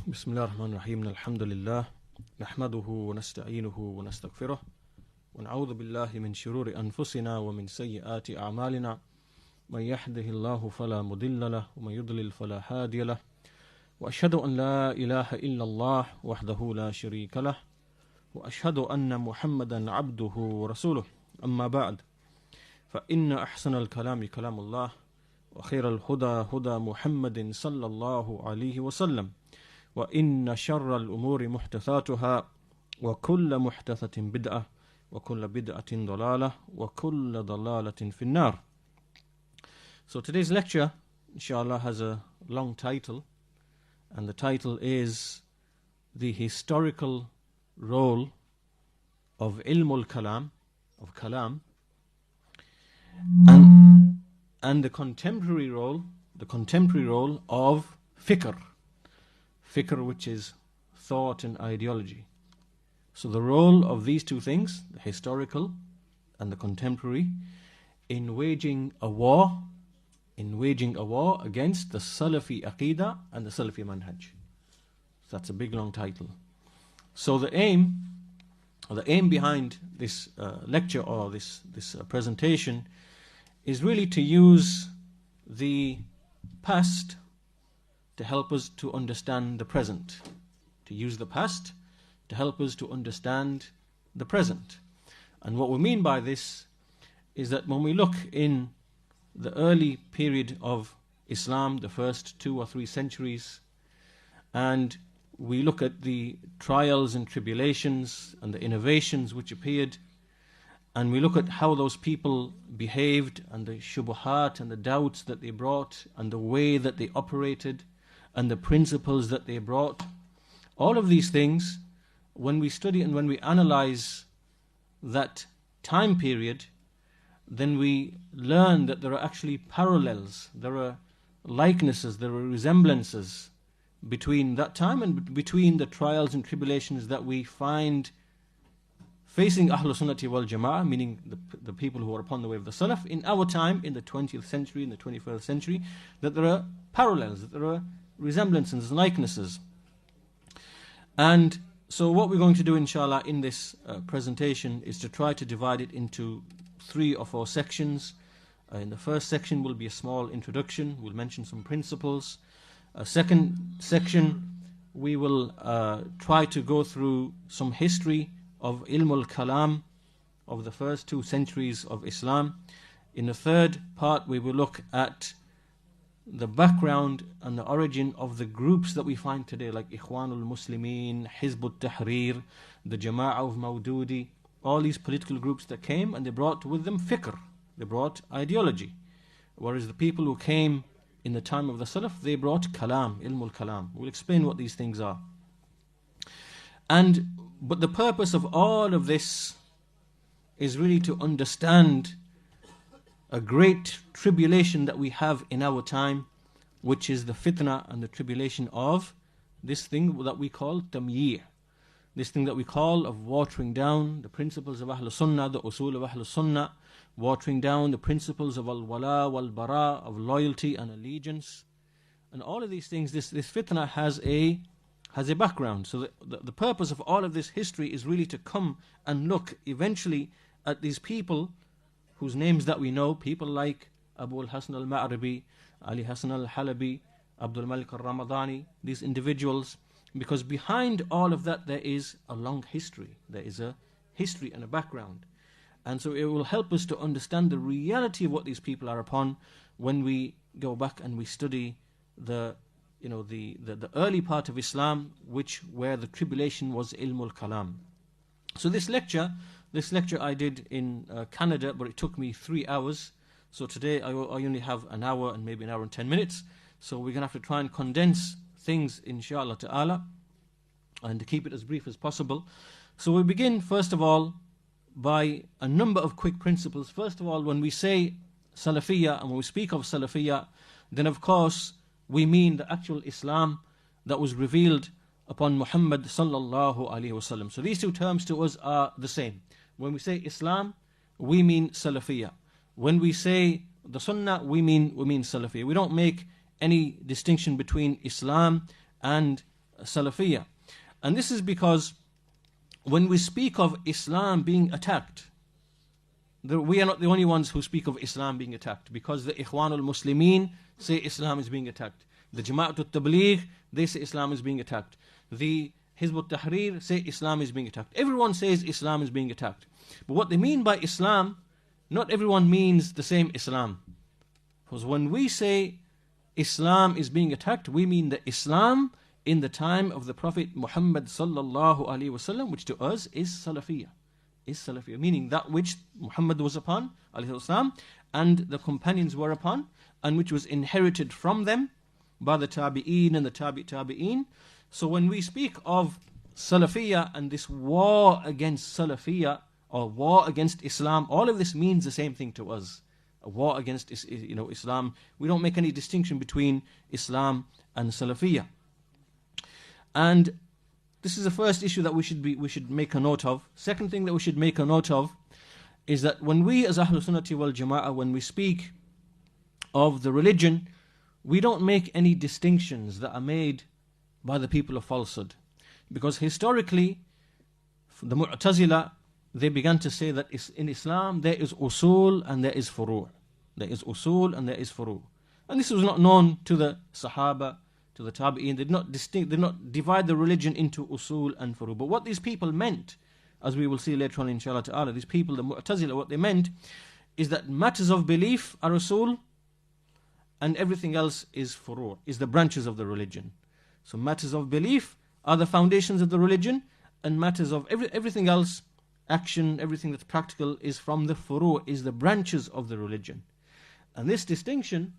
بسم الله الرحمن الرحيم الحمد لله نحمده ونستعينه ونستغفره ونعوذ بالله من شرور أنفسنا ومن سيئات أعمالنا من يهده الله فلا مضل له ومن يضلل فلا هادي له وأشهد أن لا إله إلا الله وحده لا شريك له وأشهد أن محمدا عبده ورسوله أما بعد فإن أحسن الكلام كلام الله وخير الهدى هدى محمد صلى الله عليه وسلم وإن شر الأمور محدثاتها وكل محدثة بدعة وكل بدعة ضلالة وكل ضلالة في النار. So today's lecture, inshallah, has a long title, and the title is The Historical Role of Ilmul Kalam, of Kalam, and the contemporary role of fikr, which is thought and ideology. So the role of these two things, the historical and the contemporary, in waging a war against the Salafi Aqidah and the Salafi Manhaj. So that's a big long title. So the aim behind this lecture or this presentation is really to use the past to help us to understand the present. To use the past to help us to understand the present. And what we mean by this is that when we look in the early period of Islam, the first 2 or 3 centuries, and we look at the trials and tribulations and the innovations which appeared, and we look at how those people behaved and the shubuhat and the doubts that they brought and the way that they operated and the principles that they brought, all of these things, when we study and when we analyze that time period, then we learn that there are actually parallels, there are likenesses, there are resemblances between that time and between the trials and tribulations that we find facing Ahlul Sunnati wal Jama'ah, meaning the people who are upon the way of the Salaf, in our time, in the 20th century, in the 21st century, that there are parallels, that there are resemblances, likenesses. And so what we're going to do, inshallah, in this presentation is to try to divide it into 3 or 4 sections. In the first section will be a small introduction. We'll mention some principles. A second section, we will try to go through some history of Ilmul Kalam of the first 2 centuries of Islam. In the third part, we will look at the background and the origin of the groups that we find today, like Ikhwanul Muslimin, Hizbut Tahrir, the Jama'ah of Mawdudi, all these political groups that came and they brought with them fikr, they brought ideology. Whereas the people who came in the time of the Salaf, they brought Kalam, Ilmul Kalam. We'll explain what these things are. But the purpose of all of this is really to understand a great tribulation that we have in our time, which is the fitna and the tribulation of this thing that we call tamyi', this thing that we call of watering down the principles of Ahlul Sunnah, the usul of Ahlul Sunnah, watering down the principles of al-wala wal-bara, of loyalty and allegiance. And all of these things, this fitna has a background. So the purpose of all of this history is really to come and look eventually at these people whose names that we know, people like Abu al-Hasan al-Ma'ribi, Ali Hasan al-Halabi, Abdul Malik al-Ramadani, these individuals, because behind all of that there is a long history. There is a history and a background. And so it will help us to understand the reality of what these people are upon when we go back and we study the early part of Islam, where the tribulation was Ilmul Kalam. So this lecture I did in Canada, but it took me 3 hours. So today I only have an hour and maybe an hour and 10 minutes. So we're going to have to try and condense things, inshallah ta'ala, and to keep it as brief as possible. So we begin, first of all, by a number of quick principles. First of all, when we say Salafiyya and when we speak of Salafiyya, then of course we mean the actual Islam that was revealed upon Muhammad sallallahu alaihi wasallam. So these two terms to us are the same. When we say Islam, we mean Salafiyya. When we say the Sunnah, we mean Salafiyya. We don't make any distinction between Islam and Salafiyya. And this is because when we speak of Islam being attacked, we are not the only ones who speak of Islam being attacked, because the Ikhwanul Muslimin say Islam is being attacked. The Jama'atul Tabligh, they say Islam is being attacked. The Hizb ut-Tahrir say Islam is being attacked. Everyone says Islam is being attacked. But what they mean by Islam, not everyone means the same Islam. Because when we say Islam is being attacked, we mean the Islam in the time of the Prophet Muhammad sallallahu alaihi wasallam, which to us is Salafiyya. Is Salafiyya, meaning that which Muhammad was upon, alayhi wasallam, and the companions were upon, and which was inherited from them by the Tabi'een and the Tabi'een. So when we speak of Salafiyya and this war against Salafiyya, or war against Islam, all of this means the same thing to us. A war against Islam. We don't make any distinction between Islam and Salafiyya. And this is the first issue that we should make a note of. Second thing that we should make a note of is that when we as Ahlul Sunnati wal Jama'ah, when we speak of the religion, we don't make any distinctions that are made by the people of falsehood. Because historically, the Mu'tazila, they began to say that in Islam there is usul and there is furu'. There is usul and there is furu'. And this was not known to the Sahaba, to the Tabi'een. They did not divide the religion into usul and furu'. But what these people meant, as we will see later on inshallah ta'ala, these people, the Mu'tazila, what they meant is that matters of belief are usul and everything else is furu', is the branches of the religion. So matters of belief are the foundations of the religion, and matters of everything else, action, everything that's practical, is from the furu', is the branches of the religion. And this distinction,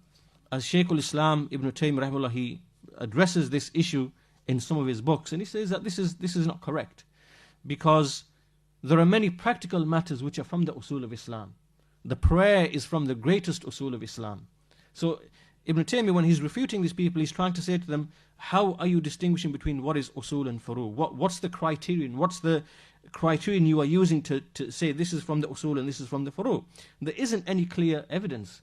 as Shaykhul Islam Ibn Taymiyyah rahimahullah, he addresses this issue in some of his books, and he says that this is not correct, because there are many practical matters which are from the usul of Islam. The prayer is from the greatest usul of Islam. So Ibn Taymiyyah, when he's refuting these people, he's trying to say to them, how are you distinguishing between what is usul and furu'? What's the criterion? What's the criterion you are using to say this is from the usul and this is from the furu'? There isn't any clear evidence.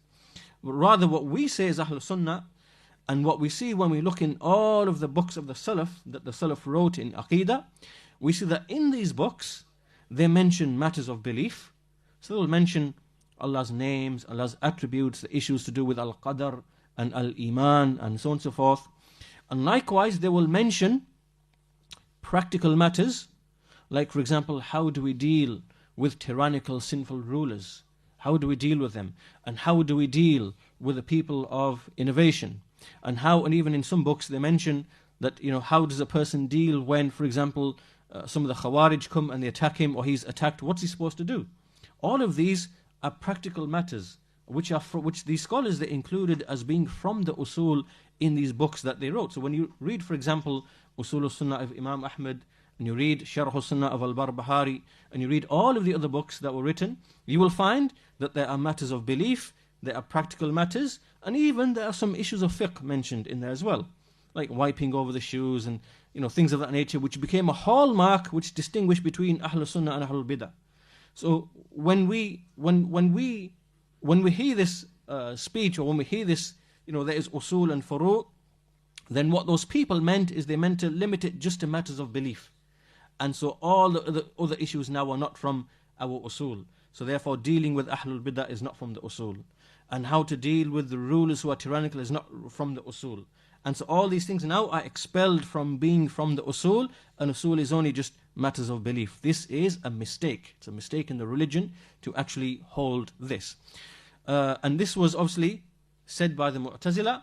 But rather what we say is Ahlul Sunnah, and what we see when we look in all of the books of the Salaf, that the Salaf wrote in Qaaidah, we see that in these books, they mention matters of belief. So they'll mention Allah's names, Allah's attributes, the issues to do with Al-Qadr and Al-Iman and so on and so forth. And likewise, they will mention practical matters, like for example, how do we deal with tyrannical, sinful rulers? How do we deal with them? And how do we deal with the people of innovation? And even in some books they mention that, how does a person deal when, for example, some of the Khawarij come and they attack him, or he's attacked, what's he supposed to do? All of these are practical matters, which these scholars, they included as being from the usul in these books that they wrote. So when you read, for example, Usul al-Sunnah of Imam Ahmad, and you read Sharh al-Sunnah of al-Barbahari, and you read all of the other books that were written, you will find that there are matters of belief, there are practical matters, and even there are some issues of fiqh mentioned in there as well, like wiping over the shoes and things of that nature, which became a hallmark which distinguished between Ahlul Sunnah and Ahlul Bidah. So when we hear this speech, or when we hear this, there is usul and furu', then what those people meant is they meant to limit it just to matters of belief. And so all the other issues now are not from our usul. So therefore dealing with Ahlul Bidah is not from the usul. And how to deal with the rulers who are tyrannical is not from the usul. And so all these things now are expelled from being from the usul, and usul is only just matters of belief. This is a mistake. It's a mistake in the religion to actually hold this. And this was obviously said by the Mu'tazila.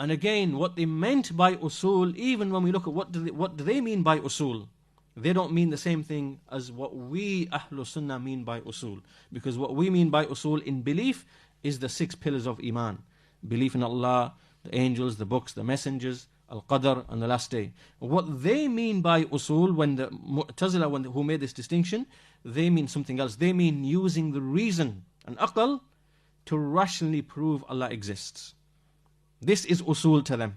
And again, what they meant by usul, even when we look at what do they mean by usul, they don't mean the same thing as what we Ahlul Sunnah mean by usul. Because what we mean by usul in belief is the 6 pillars of Iman. Belief in Allah, the angels, the books, the messengers, Al-Qadr, and the last day. What they mean by usul, when the Mu'tazila, who made this distinction, they mean something else. They mean using the reason and aql to rationally prove Allah exists. This is usul to them.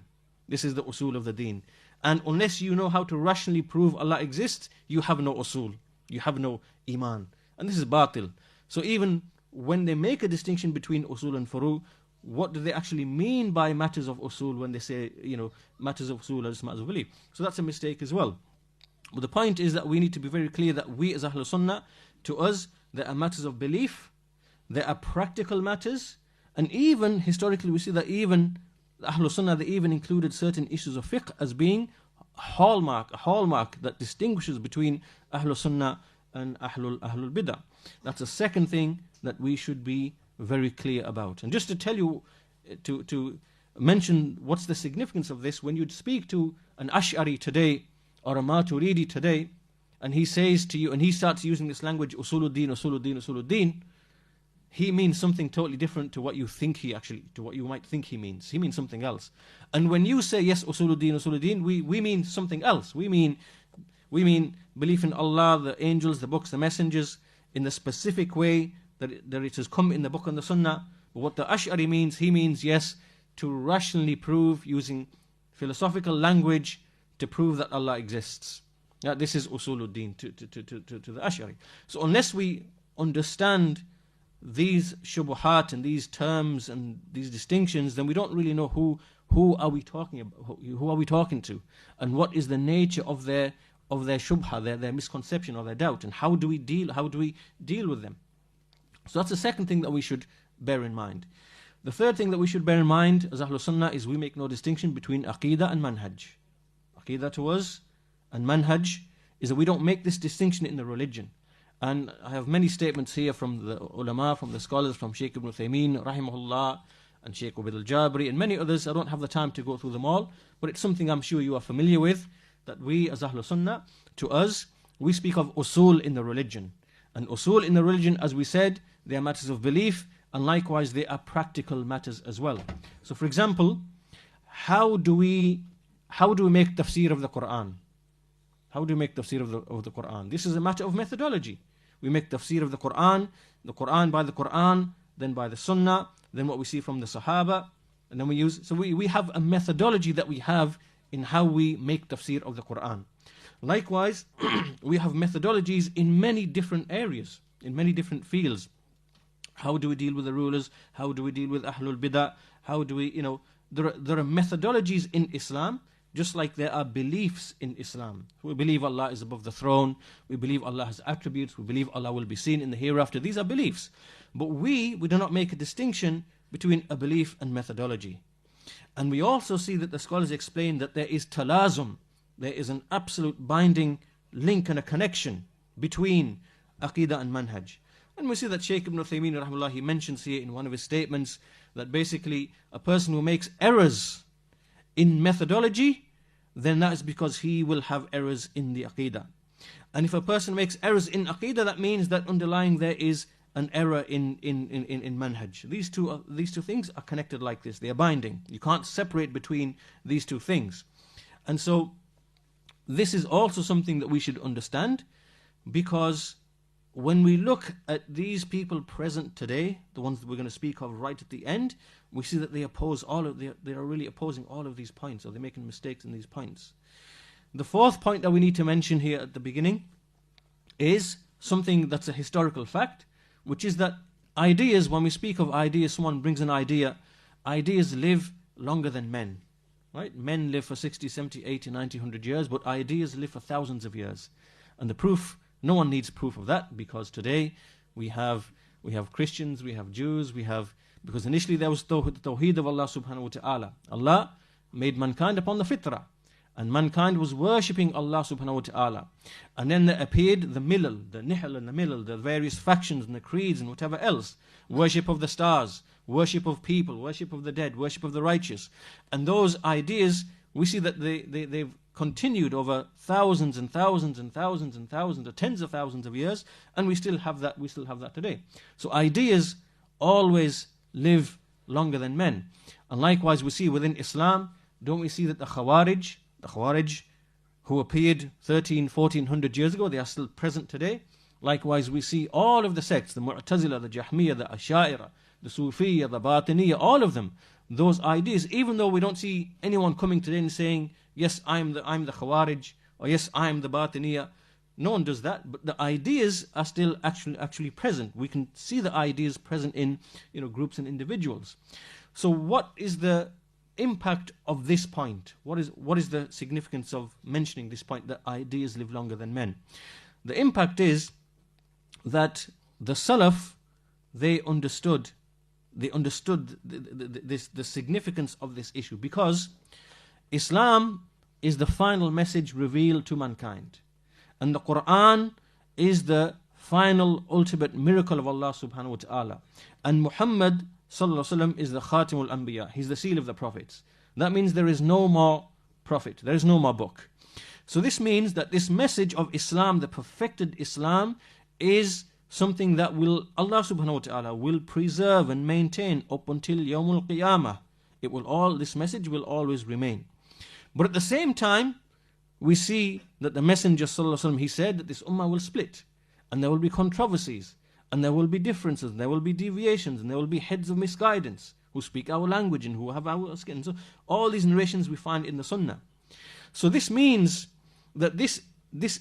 This is the usul of the deen. And unless you know how to rationally prove Allah exists, you have no usul. You have no iman. And this is batil. So even when they make a distinction between usul and furu', what do they actually mean by matters of usul when they say, matters of usul are just matters of belief. So that's a mistake as well. But the point is that we need to be very clear that we as Ahlul Sunnah, to us, there are matters of belief, there are practical matters, and even historically we see that even Ahlul Sunnah, they even included certain issues of fiqh as being a hallmark that distinguishes between Ahlul Sunnah and Ahlul Bid'ah. That's the second thing that we should be very clear about. And just to tell you, to mention what's the significance of this, when you speak to an Ash'ari today or a Maturidi today, and he says to you, and he starts using this language, usuluddin, usuluddin, usuluddin, he means something totally different to what you might think he means. He means something else. And when you say, yes, usuluddin, usuluddin, we mean something else. We mean belief in Allah, the angels, the books, the messengers, in the specific way that it has come in the book and the sunnah. But what the Ash'ari means, he means, yes, to rationally prove, using philosophical language, to prove that Allah exists. This is usuluddin to the Ash'ari. So unless we understand these shubuhat and these terms and these distinctions, then we don't really know who are we talking about, who are we talking to, and what is the nature of their shubha, their misconception or their doubt, and how do we deal with them. So that's the second thing that we should bear in mind. The third thing that we should bear in mind as Ahlul Sunnah is we make no distinction between Aqidah and Manhaj. Aqidah to us and Manhaj is that we don't make this distinction in the religion. And I have many statements here from the ulama, from the scholars, from Shaykh Ibn Uthaymeen, rahimahullah, and Shaykh Ubaid al-Jabri, and many others. I don't have the time to go through them all, but it's something I'm sure you are familiar with, that we as Ahlul Sunnah, to us, we speak of usul in the religion. And usul in the religion, as we said, they are matters of belief, and likewise they are practical matters as well. So for example, how do we make tafsir of the Quran? How do we make tafsir of the Quran? This is a matter of methodology. We make tafsir of the Quran by the Quran, then by the Sunnah, then what we see from the Sahaba, and then we have a methodology that we have in how we make tafsir of the Quran. Likewise, we have methodologies in many different areas, in many different fields. How do we deal with the rulers? How do we deal with Ahlul Bid'ah? How do we, there are methodologies in Islam, just like there are beliefs in Islam. We believe Allah is above the throne. We believe Allah has attributes. We believe Allah will be seen in the hereafter. These are beliefs. But we do not make a distinction between a belief and methodology. And we also see that the scholars explain that there is talazum. There is an absolute binding link and a connection between Aqidah and Manhaj. And we see that Shaykh Ibn Uthaymeen, rahimahullah, he mentions here in one of his statements that basically a person who makes errors in methodology, then that is because he will have errors in the Aqidah. And if a person makes errors in Aqidah, that means that underlying there is an error in Manhaj. These two things are connected like this. They are binding. You can't separate between these two things. And so this is also something that we should understand, because when we look at these people present today, the ones that we're going to speak of right at the end, we see that they are really opposing all of these points, or they're making mistakes in these points. The fourth point that we need to mention here at the beginning is something that's a historical fact, which is that ideas, when we speak of ideas, someone brings an idea, ideas live longer than men. Right? Men live for 60, 70, 80, 90, 100 years, but ideas live for thousands of years. And the proof, no one needs proof of that, because today we have Christians, we have Jews, because initially there was the Tawheed of Allah subhanahu wa ta'ala. Allah made mankind upon the fitrah, and mankind was worshipping Allah subhanahu wa ta'ala. And then there appeared the milal, the nihal and the milal, the various factions and the creeds and whatever else. Worship of the stars, worship of people, worship of the dead, worship of the righteous. And those ideas, we see that they've continued over thousands and thousands and thousands and thousands, or tens of thousands of years, and we still have that today. So ideas always live longer than men. And likewise we see within Islam, don't we see that the Khawarij who appeared 1400 years ago, they are still present today. Likewise we see all of the sects, the Mu'tazila, the Jahmiyyah, the Asha'ira, the Sufiyya, the Batiniyya, all of them, those ideas, even though we don't see anyone coming today and saying, yes, I'm the Khawarij, or yes, I'm the Batiniyya. No one does that, but the ideas are still actually present. We can see the ideas present in groups and individuals. So what is the impact of this point? What is the significance of mentioning this point, that ideas live longer than men? The impact is that the Salaf, they understood the significance of this issue, because Islam is the final message revealed to mankind, and the Quran is the final ultimate miracle of Allah subhanahu wa ta'ala, and Muhammad sallallahu alaihi wasallam is the Khatimul Anbiya, he's the seal of the prophets. That means there is no more prophet, there is no more book. So this means that this message of Islam, the perfected Islam, is something that will Allah subhanahu wa ta'ala will preserve and maintain up until Yawmul Qiyamah. This message will always remain. But at the same time, we see that the Messenger sallallahu alaihi wasallam, he said that this ummah will split, and there will be controversies, and there will be differences, and there will be deviations, and there will be heads of misguidance who speak our language and who have our skin. So all these narrations we find in the Sunnah. So this means that this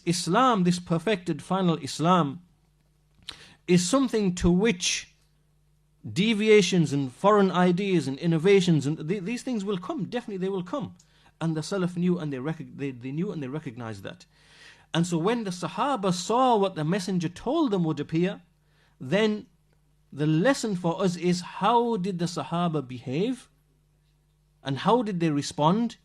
Islam, this perfected final Islam, is something to which deviations and foreign ideas and innovations and these things will come. Definitely they will come. And the Salaf knew, and they knew and they recognized that. And so when the Sahaba saw what the Messenger told them would appear, then the lesson for us is, how did the Sahaba behave? And how did they respond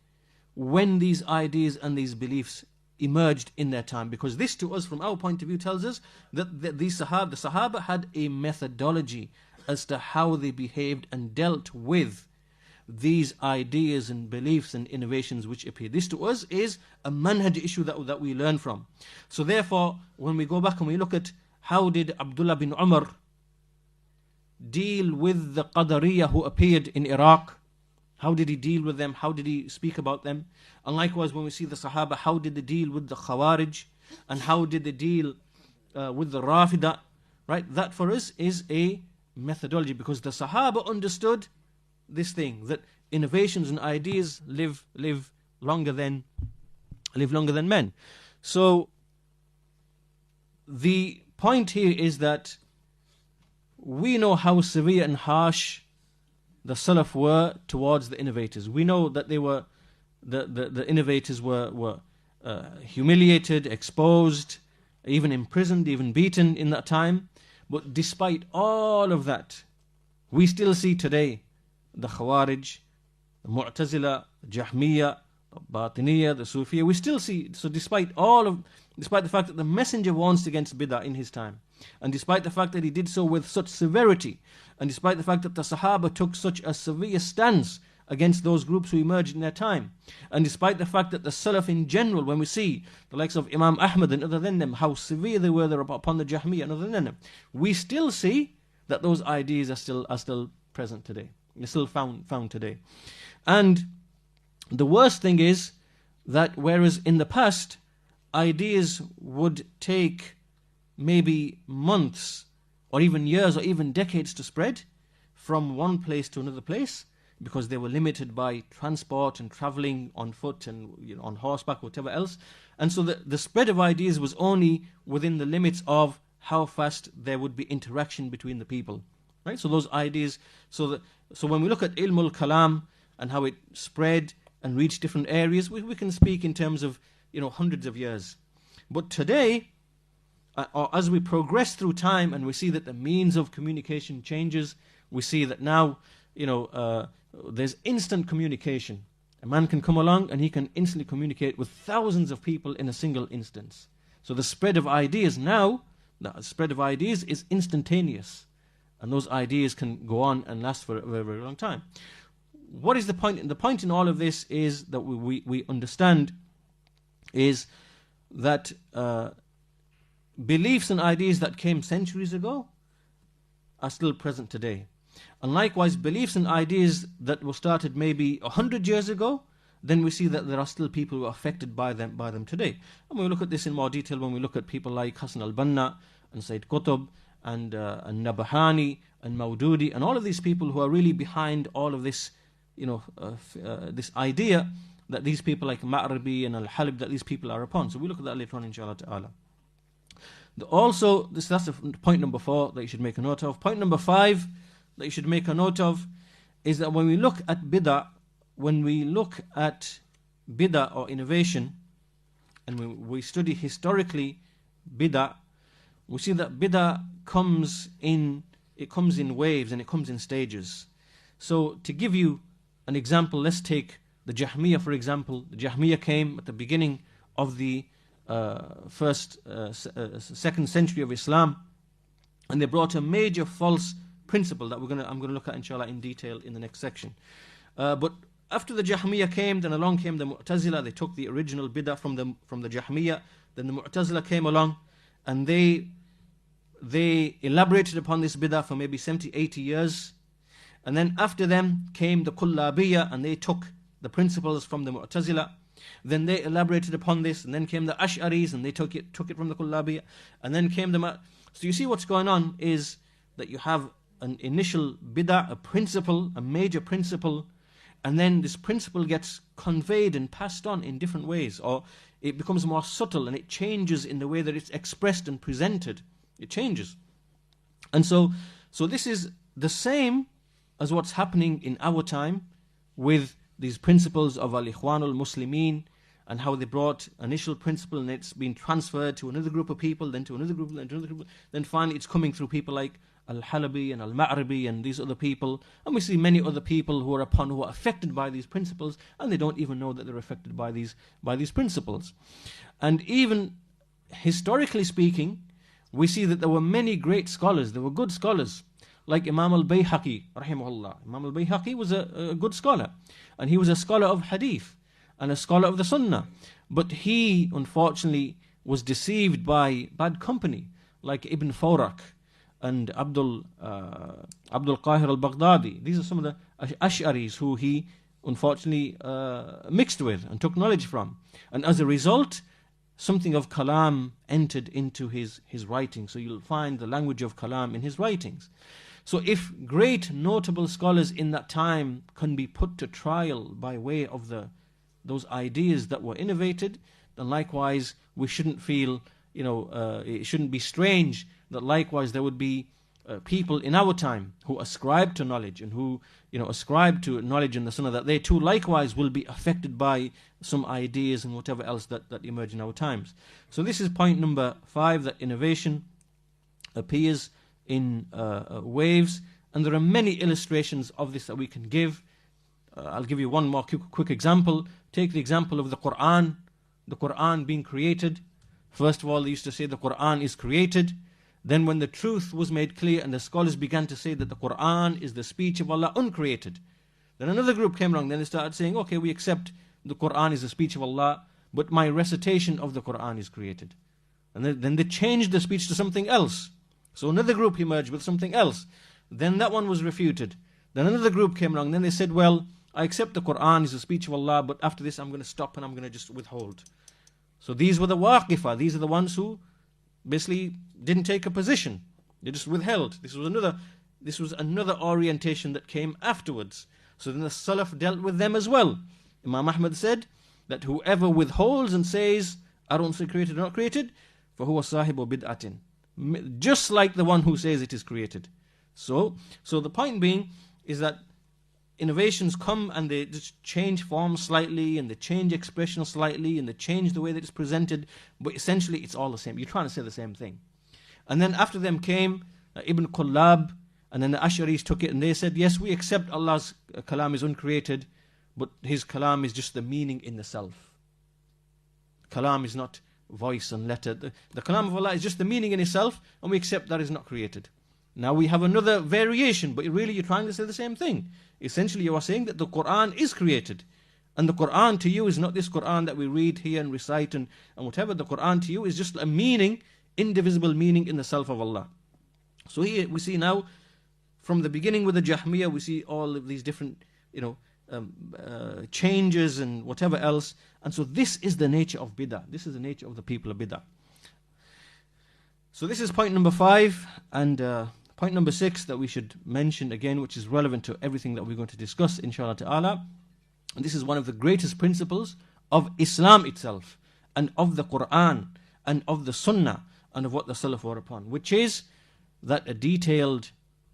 when these ideas and these beliefs emerged in their time? Because this to us, from our point of view, tells us that the Sahaba had a methodology as to how they behaved and dealt with these ideas and beliefs and innovations which appear. This to us is a manhaj issue that we learn from. So therefore, when we go back and we look at how did Abdullah bin Umar deal with the Qadariyah who appeared in Iraq, how did he deal with them? How did he speak about them? And likewise, when we see the Sahaba, how did they deal with the Khawarij? And how did they deal with the Rafida? Right? That for us is a methodology, because the Sahaba understood this thing, that innovations and ideas live longer than men. So the point here is that we know how severe and harsh the Salaf were towards the innovators. We know that they were the innovators were humiliated, exposed, even imprisoned, even beaten in that time. But despite all of that, we still see today the Khawarij, the Mu'tazila, the Jahmiya, the Batiniya, the Sufiya. We still see, so despite the fact that the Messenger warns against bid'ah in his time, and despite the fact that he did so with such severity, and despite the fact that the Sahaba took such a severe stance against those groups who emerged in their time, and despite the fact that the Salaf in general, when we see the likes of Imām Ahmad and other than them, how severe they were upon the Jahmiyyah and other than them, we still see that those ideas are still present today. They're still found today. And the worst thing is that whereas in the past ideas would take maybe months or even years or even decades to spread from one place to another place, because they were limited by transport and traveling on foot and on horseback, whatever else. And so the spread of ideas was only within the limits of how fast there would be interaction between the people. Right? So those ideas, so when we look at ilmul kalam and how it spread and reached different areas, we can speak in terms of hundreds of years. But today, or as we progress through time and we see that the means of communication changes, we see that now there's instant communication. A man can come along and he can instantly communicate with thousands of people in a single instance. So the spread of ideas now, the spread of ideas is instantaneous. And those ideas can go on and last for a very, very long time. What is the point? The point in all of this is that we understand is that beliefs and ideas that came centuries ago are still present today. And likewise, beliefs and ideas that were started maybe 100 years ago, then we see that there are still people who are affected by them today. And we look at this in more detail when we look at people like Hassan al-Banna and Sayyid Qutb and Nabhani and Maududi and all of these people who are really behind all of this, this idea that these people like Ma'rabi and Al-Halib, that these people are upon. So we look at that later on, inshallah ta'ala. Also, that's point number 4 that you should make a note of. Point number 5 that you should make a note of is that when we look at bid'ah, or innovation, and when we study historically bid'ah, we see that bid'ah comes in waves and it comes in stages. So to give you an example, let's take the Jahmiyyah, for example. The Jahmiyyah came at the beginning of the second century of Islam, and they brought a major false principle that I'm going to look at inshallah in detail in the next section. But after the Jahmiyyah came, then along came the Mu'tazila. They took the original bid'ah from the Jahmiyyah. Then the Mu'tazila came along, and they elaborated upon this bid'ah for maybe 70, 80 years. And then after them came the Kullabiyya, and they took the principles from the Mu'tazila. Then they elaborated upon this, and then came the Ash'aris, and they took it from the Kullabiyya. And then came so you see what's going on is that you have an initial bid'ah, a principle, a major principle, and then this principle gets conveyed and passed on in different ways, or it becomes more subtle and it changes in the way that it's expressed and presented. It changes. And so this is the same as what's happening in our time with these principles of Al-Ikhwan al-Muslimin, and how they brought initial principle and it's been transferred to another group of people, then to another group, then to another group, then finally it's coming through people like Al-Halabi and Al-Ma'ribi and these other people, and we see many other people who are affected by these principles, and they don't even know that they're affected by these principles. And even historically speaking, we see that there were many great scholars, there were good scholars, like Imām al-Bayhaqi, rahimahullah. Imām al-Bayhaqi was a good scholar, and he was a scholar of hadith and a scholar of the Sunnah, but he unfortunately was deceived by bad company like Ibn Fawrak and Abdul Qahir al-Baghdadi. These are some of the Ash'aris who he unfortunately mixed with and took knowledge from, and as a result something of kalam entered into his writing. So you'll find the language of kalam in his writings. So if great notable scholars in that time can be put to trial by way of those ideas that were innovated, then likewise we shouldn't feel, it shouldn't be strange that likewise there would be people in our time who ascribe to knowledge and who ascribe to knowledge in the Sunnah, that they too likewise will be affected by some ideas and whatever else that emerge in our times. So this is point number 5, that innovation appears in waves, and there are many illustrations of this that we can give. I'll give you one more quick example. Take the example of the Quran being created. First of all, they used to say the Quran is created. Then when the truth was made clear and the scholars began to say that the Quran is the speech of Allah uncreated, then another group came along. Then they started saying, okay, we accept the Quran is the speech of Allah, but my recitation of the Quran is created. And then they changed the speech to something else. So another group emerged with something else. Then that one was refuted. Then another group came along. Then they said, well, I accept the Quran is the speech of Allah, but after this I'm going to stop and I'm going to just withhold. So these were the Waqifah. These are the ones who basically didn't take a position. They just withheld. This was another orientation that came afterwards. So then the Salaf dealt with them as well. Imam Ahmad said that whoever withholds and says, I don't say created or not created, فَهُوَ صَاحِبُ بِدْعَةٍ, just like the one who says it is created. So the point being is that innovations come and they just change form slightly, and they change expression slightly, and they change the way that it's presented, but essentially it's all the same. You're trying to say the same thing. And then after them came Ibn Qullab, and then the Ash'aris took it and they said, yes, we accept Allah's kalam is uncreated, but his kalam is just the meaning in the self. Kalam is not voice and letter. The kalam of Allah is just the meaning in itself, and we accept that is not created. Now we have another variation, but really you're trying to say the same thing. Essentially you are saying that the Quran is created, and the Quran to you is not this Quran that we read here and recite and whatever. The Quran to you is just a meaning, indivisible meaning in the self of Allah. So here we see now, from the beginning with the Jahmiyyah, we see all of these different changes and whatever else. And so this is the nature of bid'ah. This is the nature of the people of bid'ah. So this is point number 5, and point number 6 that we should mention again, which is relevant to everything that we're going to discuss inshallah ta'ala. And this is one of the greatest principles of Islam itself, and of the Quran, and of the Sunnah, and of what the Salaf were upon, which is that a detailed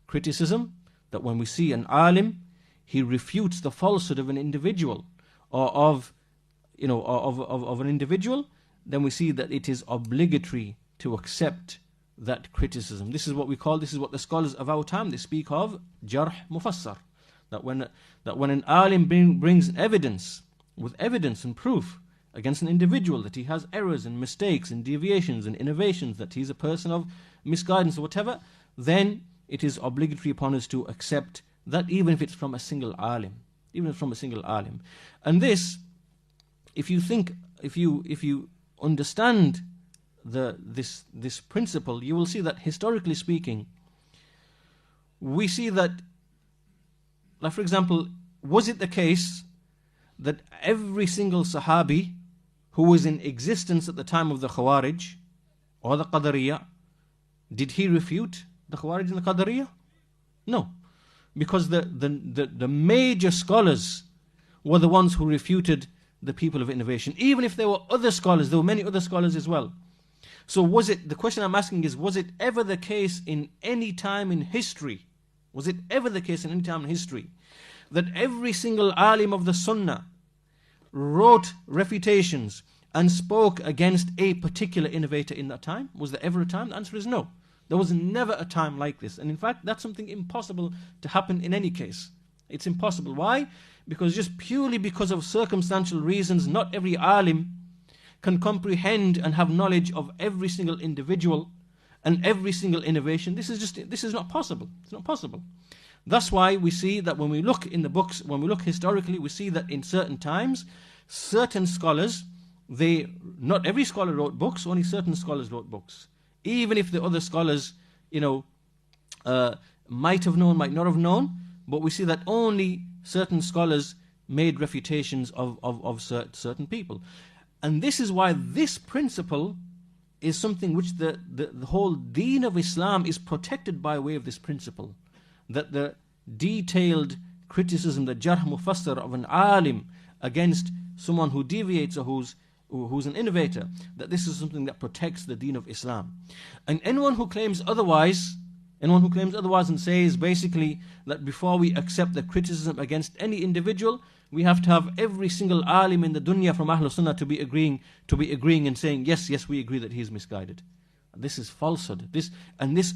criticism, that when we see an alim he refutes the falsehood of an individual, or of an individual, then we see that it is obligatory to accept that criticism. This is what the scholars of our time, they speak of jarh mufassar. That when an alim brings evidence, with evidence and proof against an individual, that he has errors and mistakes and deviations and innovations, that he's a person of misguidance or whatever, then it is obligatory upon us to accept that, even if it's from a single alim. And this, if you understand this principle, you will see that historically speaking, we see that, like for example, was it the case that every single Sahabi who was in existence at the time of the Khawarij or the Qadariyah, did he refute the Khawarij and the Qadariyah? No, because the major scholars were the ones who refuted the people of innovation. Even if there were other scholars, there were many other scholars as well. So the question I'm asking is, was it ever the case in any time in history, that every single alim of the Sunnah wrote refutations and spoke against a particular innovator in that time? Was there ever a time? The answer is no. There was never a time like this. And in fact, that's something impossible to happen in any case. It's impossible. Why? Because just purely because of circumstantial reasons, not every alim can comprehend and have knowledge of every single individual and every single innovation. This is not possible. It's not possible. That's why we see that when we look in the books, when we look historically, we see that in certain times, certain scholars, not every scholar wrote books, only certain scholars wrote books. Even if the other scholars, might have known, might not have known, but we see that only certain scholars made refutations of certain people. And this is why this principle is something which the whole deen of Islam is protected by way of this principle. That the detailed criticism, the jarh mufassar of an alim against someone who deviates or who's an innovator, that this is something that protects the deen of Islam. And anyone who claims otherwise and says basically that before we accept the criticism against any individual, we have to have every single alim in the dunya from Ahlul Sunnah to be agreeing and saying, yes, we agree that he is misguided. This is falsehood. This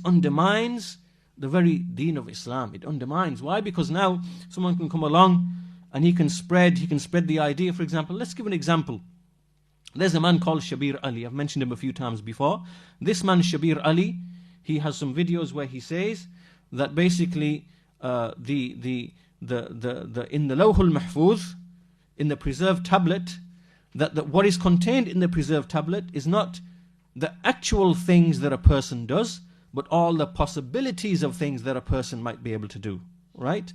undermines the very deen of Islam. It undermines. Why? Because now someone can come along and he can spread the idea. For example, let's give an example. There's a man called Shabir Ali. I've mentioned him a few times before. This man, Shabir Ali, he has some videos where he says that basically in the Lawhul Mahfuz, in the preserved tablet, that what is contained in the preserved tablet is not the actual things that a person does, but all the possibilities of things that a person might be able to do. Right?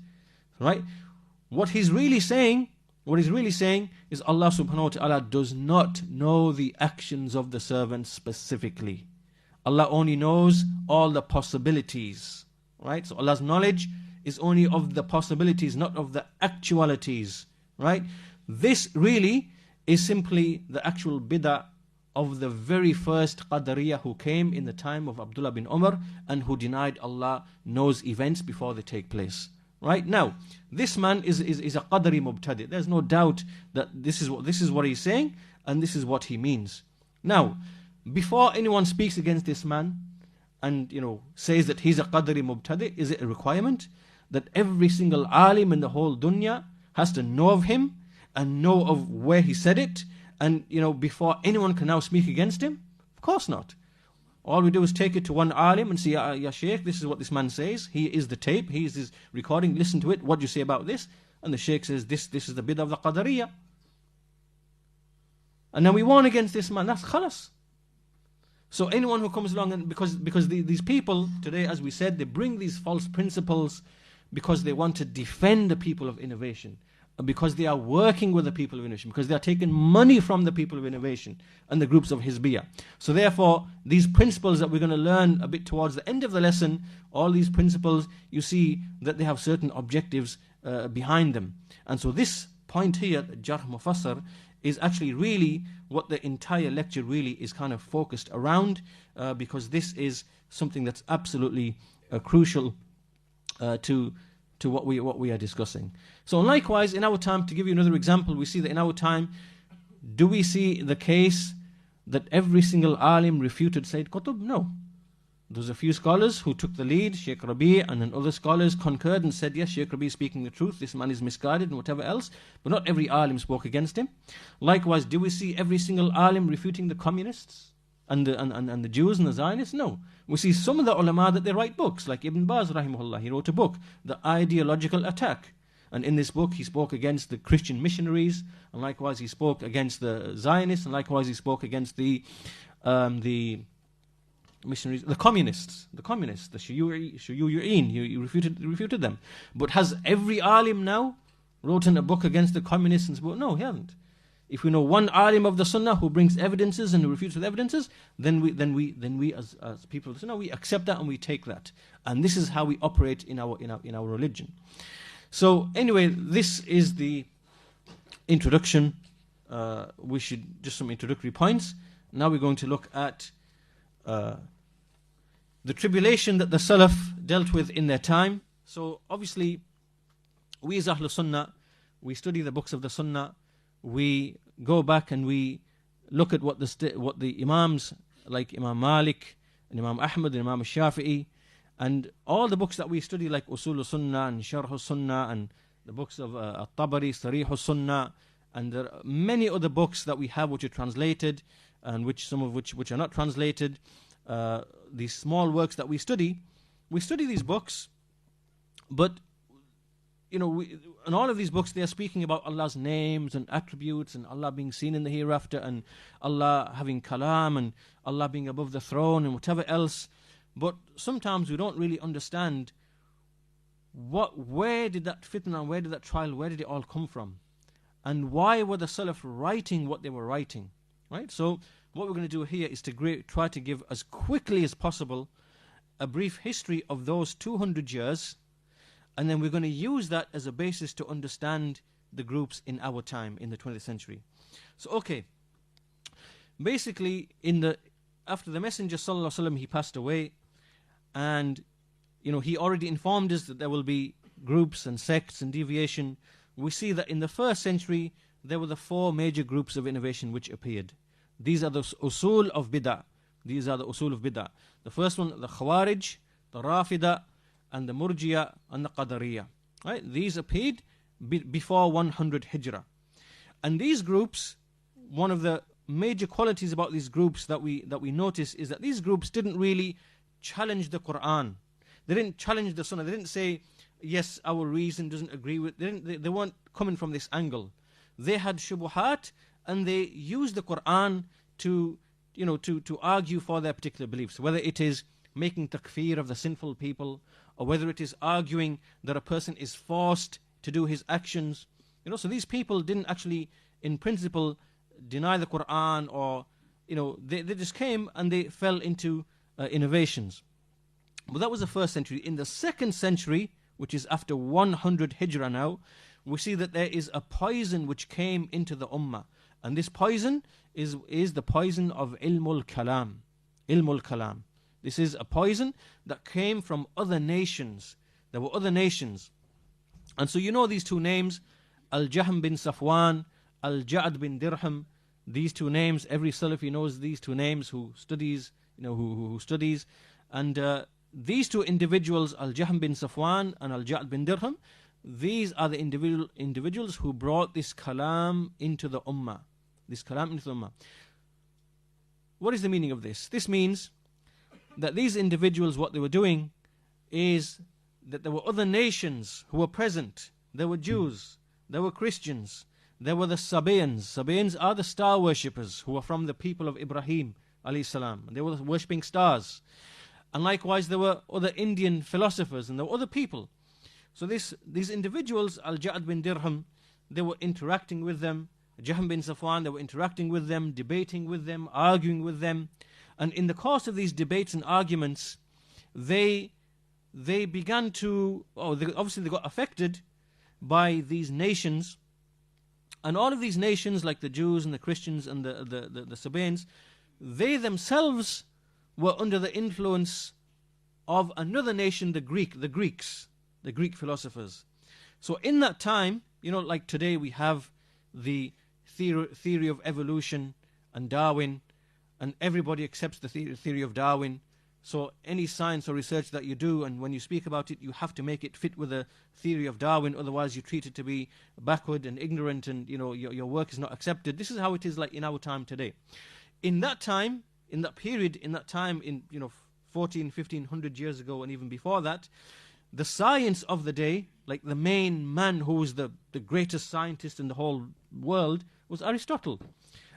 What he's really saying is Allah subhanahu wa ta'ala does not know the actions of the servant specifically. Allah only knows all the possibilities. Right? So Allah's knowledge is only of the possibilities, not of the actualities. Right? This really is simply the actual bid'ah of the very first Qadariyah who came in the time of Abdullah bin Umar and who denied Allah knows events before they take place. Right? Now, this man is a Qadari mubtadi'. There's no doubt that this is what he's saying and this is what he means. Now, before anyone speaks against this man and says that he's a Qadari mubtadi', is it a requirement that every single alim in the whole dunya has to know of him and know of where he said it, and before anyone can now speak against him? Of course not. All we do is take it to one alim and say, Ya Sheikh, this is what this man says. He is the tape, he is his recording, listen to it, what do you say about this? And the Sheikh says, this is the bid'ah of the Qadariyah. And then we warn against this man, that's khalas. So anyone who comes along, and because these people today, as we said, they bring these false principles because they want to defend the people of innovation, because they are working with the people of innovation, because they are taking money from the people of innovation and the groups of Hizbiyah. So therefore, these principles that we're going to learn a bit towards the end of the lesson, all these principles, you see that they have certain objectives behind them. And so this point here, Jarh Mufassar, is actually really what the entire lecture really is kind of focused around, because this is something that's absolutely crucial to to what we are discussing. So likewise, in our time, to give you another example, we see that in our time, do we see the case that every single alim refuted Sayyid Qutb? No. There's a few scholars who took the lead, Sheikh Rabi, and then other scholars concurred and said, yes, Sheikh Rabi is speaking the truth, this man is misguided and whatever else, but not every alim spoke against him. Likewise, do we see every single alim refuting the communists and the Jews and the Zionists? No. We see some of the ulama that they write books, like Ibn Baz rahimahullah, he wrote a book, The Ideological Attack. And in this book he spoke against the Christian missionaries, and likewise he spoke against the Zionists, and likewise he spoke against the missionaries, the communists, the Shuyu'in, he refuted them. But has every alim now written a book against the communists and spoke? No, he hasn't. If we know one alim of the Sunnah who brings evidences and who refutes with evidences, then we as people of the Sunnah, we accept that and we take that. And this is how we operate in our religion. So anyway, this is the introduction. We should just some introductory points. Now we're going to look at the tribulation that the Salaf dealt with in their time. So obviously, we as Ahlul Sunnah, we study the books of the Sunnah. We go back and we look at what the Imams like Imam Malik and Imam Ahmad and Imam Shafi'i and all the books that we study like Usul Sunnah and Sharh Sunnah and the books of At-Tabari, Sarih Sunnah, and there are many other books that we have which are translated and some of which are not translated. These small works that we study these books, but in all of these books they are speaking about Allah's names and attributes and Allah being seen in the hereafter and Allah having kalam and Allah being above the throne and whatever else. But sometimes we don't really understand where did that fitna, where did that trial, where did it all come from? And why were the Salaf writing what they were writing? Right? So what we're going to do here is to try to give as quickly as possible a brief history of those 200 years, and then we're going to use that as a basis to understand the groups in our time, in the 20th century. So okay, basically after the Messenger sallallahu alaihi wasallam, he passed away, and he already informed us that there will be groups and sects and deviation. We see that in the first century there were the 4 major groups of innovation which appeared. These are the usul of bid'ah. The first one, the Khawarij, the Rafida, and the Murjiya and the Qadariyya. Right? These appeared before 100 Hijrah. And these groups, one of the major qualities about these groups that we notice is that these groups didn't really challenge the Quran. They didn't challenge the Sunnah. They didn't say, yes, our reason doesn't agree with. They weren't coming from this angle. They had shubuhat, and they used the Quran to argue for their particular beliefs, whether it is making takfir of the sinful people, or whether it is arguing that a person is forced to do his actions. So these people didn't actually, in principle, deny the Quran, or they just came and they fell into innovations. But that was the first century. In the second century, which is after 100 Hijrah now, we see that there is a poison which came into the ummah. And this poison is the poison of ilmul kalam. Ilmul kalam. This is a poison that came from other nations. There were other nations. And so these 2 names, Al-Jahm bin Safwan, Al-Ja'd bin Dirham. These 2 names, every Salafi knows these 2 names who studies, who studies. And these 2 individuals, Al-Jahm bin Safwan and Al-Ja'd bin Dirham, these are the individuals who brought this kalam into the ummah. What is the meaning of this? This means that these individuals, what they were doing is that there were other nations who were present. There were Jews, there were Christians, there were the Sabaeans. Sabaeans are the star worshippers who were from the people of Ibrahim alayhi salam. They were worshipping stars. And likewise there were other Indian philosophers and there were other people. So these individuals, Al-Ja'd bin Dirham, they were interacting with them. Jahm bin Safwan, they were interacting with them, debating with them, arguing with them. And in the course of these debates and arguments, they began to, obviously they got affected by these nations. And all of these nations, like the Jews and the Christians and the Sabaeans, they themselves were under the influence of another nation, the Greeks. the Greek philosophers. So in that time, you know, like today we have the theory of evolution and Darwin, and everybody accepts the theory of Darwin. So any science or research that you do, and when you speak about it, you have to make it fit with the theory of Darwin, otherwise you treat it to be backward and ignorant, and you know your work is not accepted. This is how it is like in our time today. In that time, in that period, in that time, in 1500 years ago and even before that, the science of the day, like the main man who was the greatest scientist in the whole world, was Aristotle.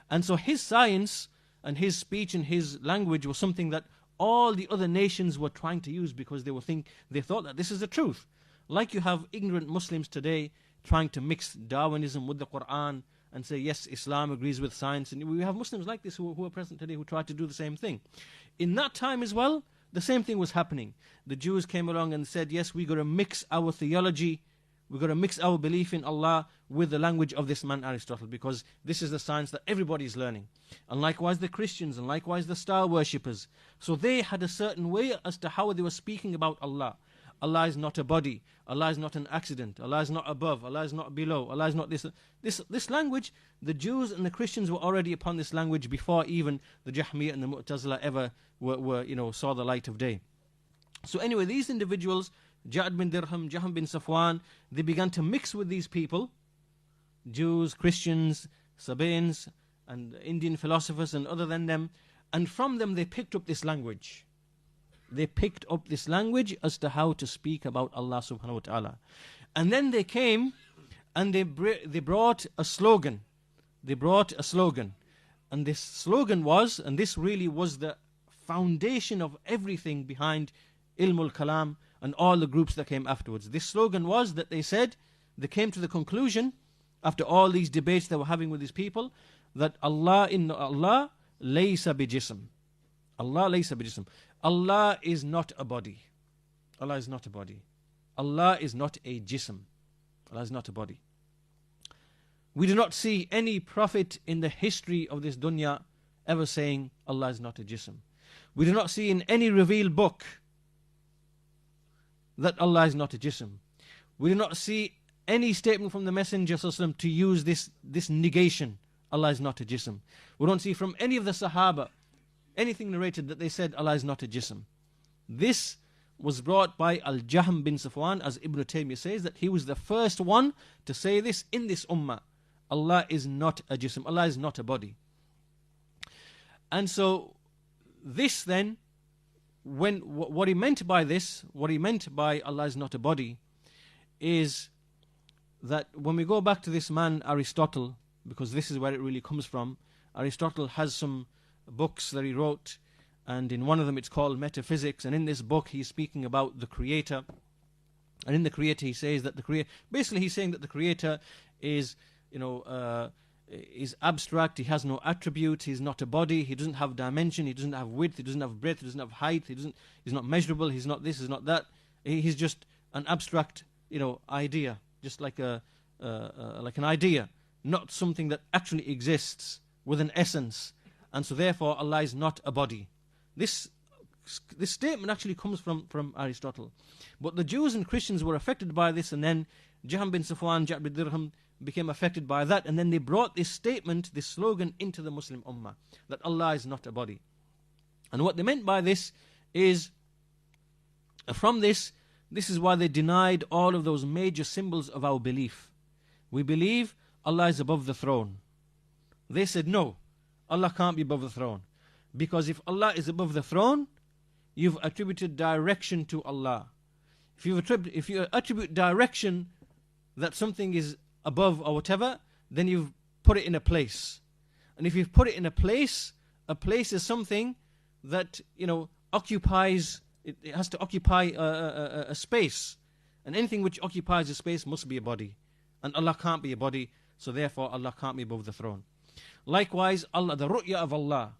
And so his science and his speech and his language was something that all the other nations were trying to use, because they thought that this is the truth. Like you have ignorant Muslims today trying to mix Darwinism with the Quran and say, yes, Islam agrees with science. And we have Muslims like this who are present today who try to do the same thing. In that time as well, the same thing was happening. The Jews came along and said, yes, we've got to mix our theology, we've got to mix our belief in Allah with the language of this man Aristotle, because this is the science that everybody is learning. And likewise the Christians, and likewise the star worshippers. So they had a certain way as to how they were speaking about Allah. Allah is not a body, Allah is not an accident, Allah is not above, Allah is not below, Allah is not this. This language, the Jews and the Christians were already upon this language before even the Jahmiyyah and the Mu'tazila ever saw the light of day. So anyway, these individuals, Ja'ad bin Dirham, Jahm bin Safwan, they began to mix with these people, Jews, Christians, Sabaeans, and Indian philosophers and other than them, and from them they picked up this language. They picked up this language as to how to speak about Allah subhanahu wa ta'ala. And then they came and they brought a slogan. They brought a slogan. And this slogan was, and this really was the foundation of everything behind Ilmul Kalam and all the groups that came afterwards. This slogan was that they said, they came to the conclusion, after all these debates they were having with these people, that Allah laysa bijism. Allah laysa bijism. Allah is not a body. Allah is not a body. Allah is not a jism. Allah is not a body. We do not see any prophet in the history of this dunya ever saying Allah is not a jism. We do not see in any revealed book that Allah is not a jism. We do not see any statement from the Messenger ﷺ to use this negation, Allah is not a jism. We don't see from any of the Sahaba anything narrated that they said Allah is not a jism. This was brought by Al-Jahm bin Safwan, as Ibn Taymiyyah says, that he was the first one to say this in this ummah. Allah is not a jism, Allah is not a body. And so this then, what he meant by this, what he meant by Allah is not a body, is that when we go back to this man Aristotle, because this is where it really comes from, Aristotle has some books that he wrote, and in one of them it's called Metaphysics, and in this book he's speaking about the Creator, and in the Creator he says that the Creator, basically he's saying that the Creator is is abstract, he has no attribute, he's not a body, he doesn't have dimension, he doesn't have width, he doesn't have breadth, he doesn't have height, he's not measurable, he's not this, he's not that, he's just an abstract idea, just like an idea, not something that actually exists with an essence. And so therefore Allah is not a body. This statement actually comes from Aristotle. But the Jews and Christians were affected by this, and then Jahm bin Safwan, Ja'ad bin Dirham became affected by that, and then they brought this statement, this slogan into the Muslim ummah, that Allah is not a body. And what they meant by this is, from this is why they denied all of those major symbols of our belief. We believe Allah is above the throne. They said no, Allah can't be above the throne. Because if Allah is above the throne, you've attributed direction to Allah. If you attribute direction that something is above or whatever, then you've put it in a place. And if you've put it in a place is something that occupies, it has to occupy a space. And anything which occupies a space must be a body. And Allah can't be a body, so therefore Allah can't be above the throne. Likewise, Allah, the ru'ya of Allah,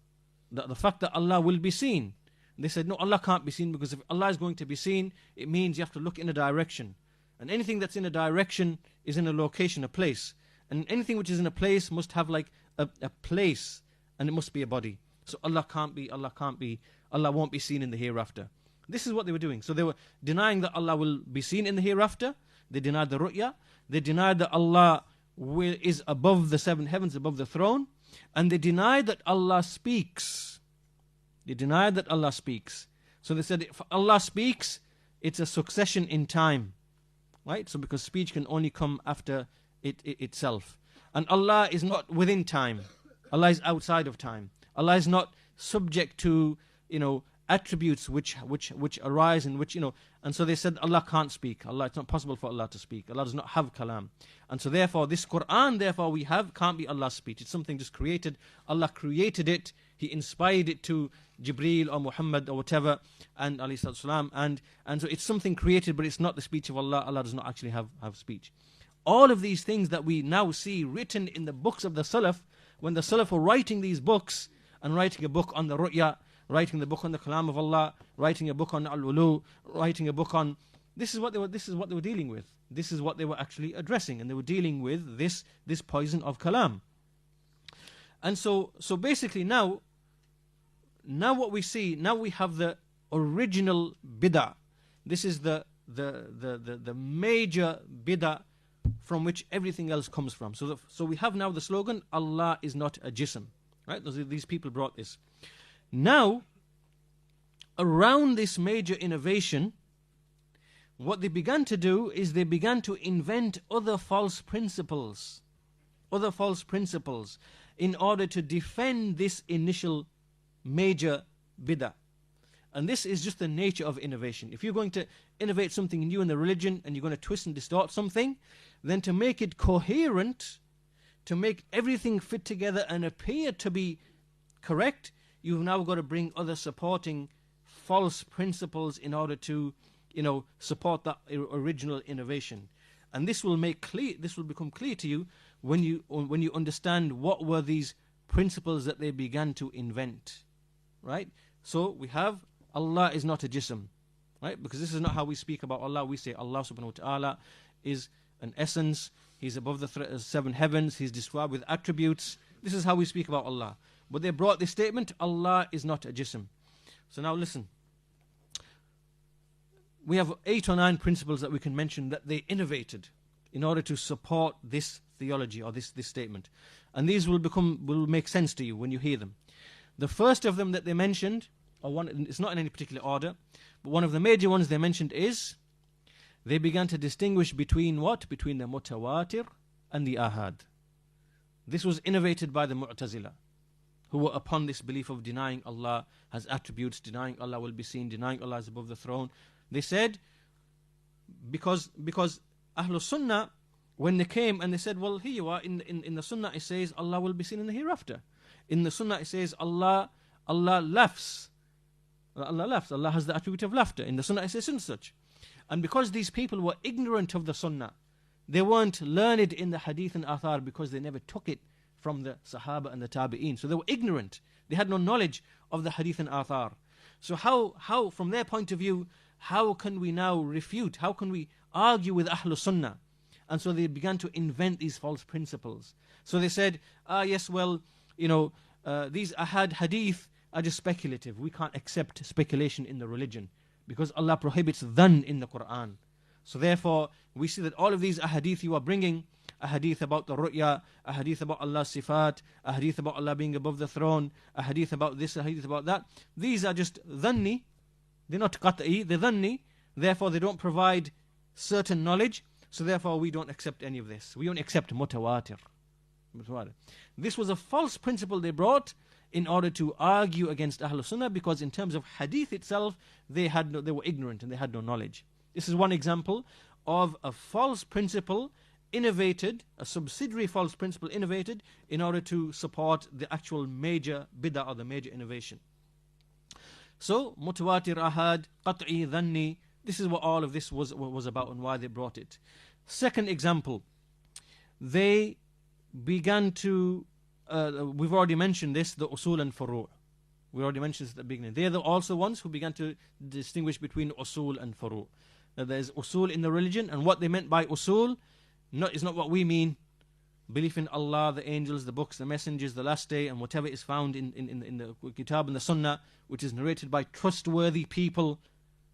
the fact that Allah will be seen. They said, no, Allah can't be seen, because if Allah is going to be seen, it means you have to look in a direction. And anything that's in a direction is in a location, a place. And anything which is in a place must have like a place, and it must be a body. So Allah won't be seen in the hereafter. This is what they were doing. So they were denying that Allah will be seen in the hereafter. They denied the ru'ya. They denied that Allah is above the seven heavens, above the throne. And they denied that Allah speaks. They denied that Allah speaks. So they said, if Allah speaks, it's a succession in time. Right? So because speech can only come after it itself. And Allah is not within time. Allah is outside of time. Allah is not subject to, attributes which arise in which, and so they said Allah can't speak. It's not possible for Allah to speak. Allah does not have kalam. And so therefore this Quran, we have, can't be Allah's speech. It's something just created. Allah created it. He inspired it to Jibreel or Muhammad or whatever, and alayhi salatu and so it's something created, but it's not the speech of Allah. Allah does not actually have speech. All of these things that we now see written in the books of the Salaf, when the Salaf were writing these books, and writing a book on the ru'ya, writing the book on the kalam of Allah, writing a book on al-ulu, writing a book on, this is what they were dealing with. This is what they were actually addressing, and they were dealing with this poison of kalam. And so basically now what we see, now we have the original bid'ah. This is the major bid'ah from which everything else comes from. So we have now the slogan, Allah is not a jism. Right? These people brought this. Now, around this major innovation, what they began to do is they began to invent other false principles in order to defend this initial major bid'ah. And this is just the nature of innovation. If you're going to innovate something new in the religion and you're going to twist and distort something, then to make it coherent, to make everything fit together and appear to be correct, you've now got to bring other supporting false principles in order to, support that original innovation. And this will become clear to you when you understand what were these principles that they began to invent. Right? So we have Allah is not a jism. Right? Because this is not how we speak about Allah. We say Allah subhanahu wa ta'ala is an essence. He's above the seven heavens. He's described with attributes. This is how we speak about Allah. But they brought this statement, Allah is not a jism. So now listen. We have 8 or 9 principles that we can mention that they innovated in order to support this theology or this statement. And these will make sense to you when you hear them. The first of them that they mentioned, it's not in any particular order, but one of the major ones they mentioned is, they began to distinguish between what? Between the mutawatir and the ahad. This was innovated by the Mu'tazila, who were upon this belief of denying Allah has attributes, denying Allah will be seen, denying Allah is above the throne. They said, because Ahlul Sunnah, when they came and they said, well, here you are, in the Sunnah it says Allah will be seen in the hereafter. In the Sunnah it says Allah laughs. Allah has the attribute of laughter. In the Sunnah it says such. And because these people were ignorant of the Sunnah, they weren't learned in the Hadith and Athar because they never took it from the Sahaba and the Tabi'een. So they were ignorant. They had no knowledge of the Hadith and Athar. So how from their point of view, how can we now refute? How can we argue with Ahlul Sunnah? And so they began to invent these false principles. So they said, yes, well, these ahad hadith are just speculative. We can't accept speculation in the religion, because Allah prohibits dhann in the Quran. So therefore, we see that all of these ahadith you are bringing, a hadith about the ru'ya, a hadith about Allah's sifat, a hadith about Allah being above the throne, a hadith about this, a hadith about that, these are just dhanni. They're not qat'i, they're dhanni. Therefore, they don't provide certain knowledge. So therefore, we don't accept any of this. We only accept mutawatir. This was a false principle they brought in order to argue against Ahlul Sunnah, because in terms of hadith itself, they were ignorant and they had no knowledge. This is one example of a false principle innovated, a subsidiary false principle innovated in order to support the actual major bid'ah or the major innovation. So, mutawatir, ahad, qat'i, dhanni, this is what all of this was about and why they brought it. Second example, they began to, we've already mentioned this, the usul and furu'. We already mentioned this at the beginning. They're also ones who began to distinguish between usul and furu'. Now, there's usul in the religion, and what they meant by usul is not what we mean. Belief in Allah, the angels, the books, the messengers, the last day, and whatever is found in the Kitab and the Sunnah, which is narrated by trustworthy people,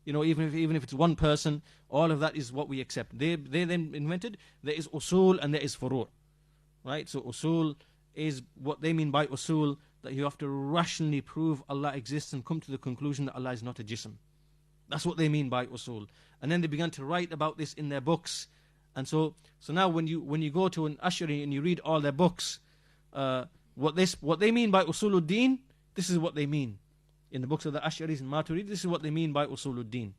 even if it's one person, all of that is what we accept. They then invented, there is usul and there is furu'. Right? So usul is what they mean by usul, that you have to rationally prove Allah exists and come to the conclusion that Allah is not a jism. That's what they mean by usul. And then they began to write about this in their books. And so now when you go to an Ash'ari and you read all their books, what they mean by usuluddin, this is what they mean. In the books of the Ash'aris and Maturidis, this is what they mean by usuluddin.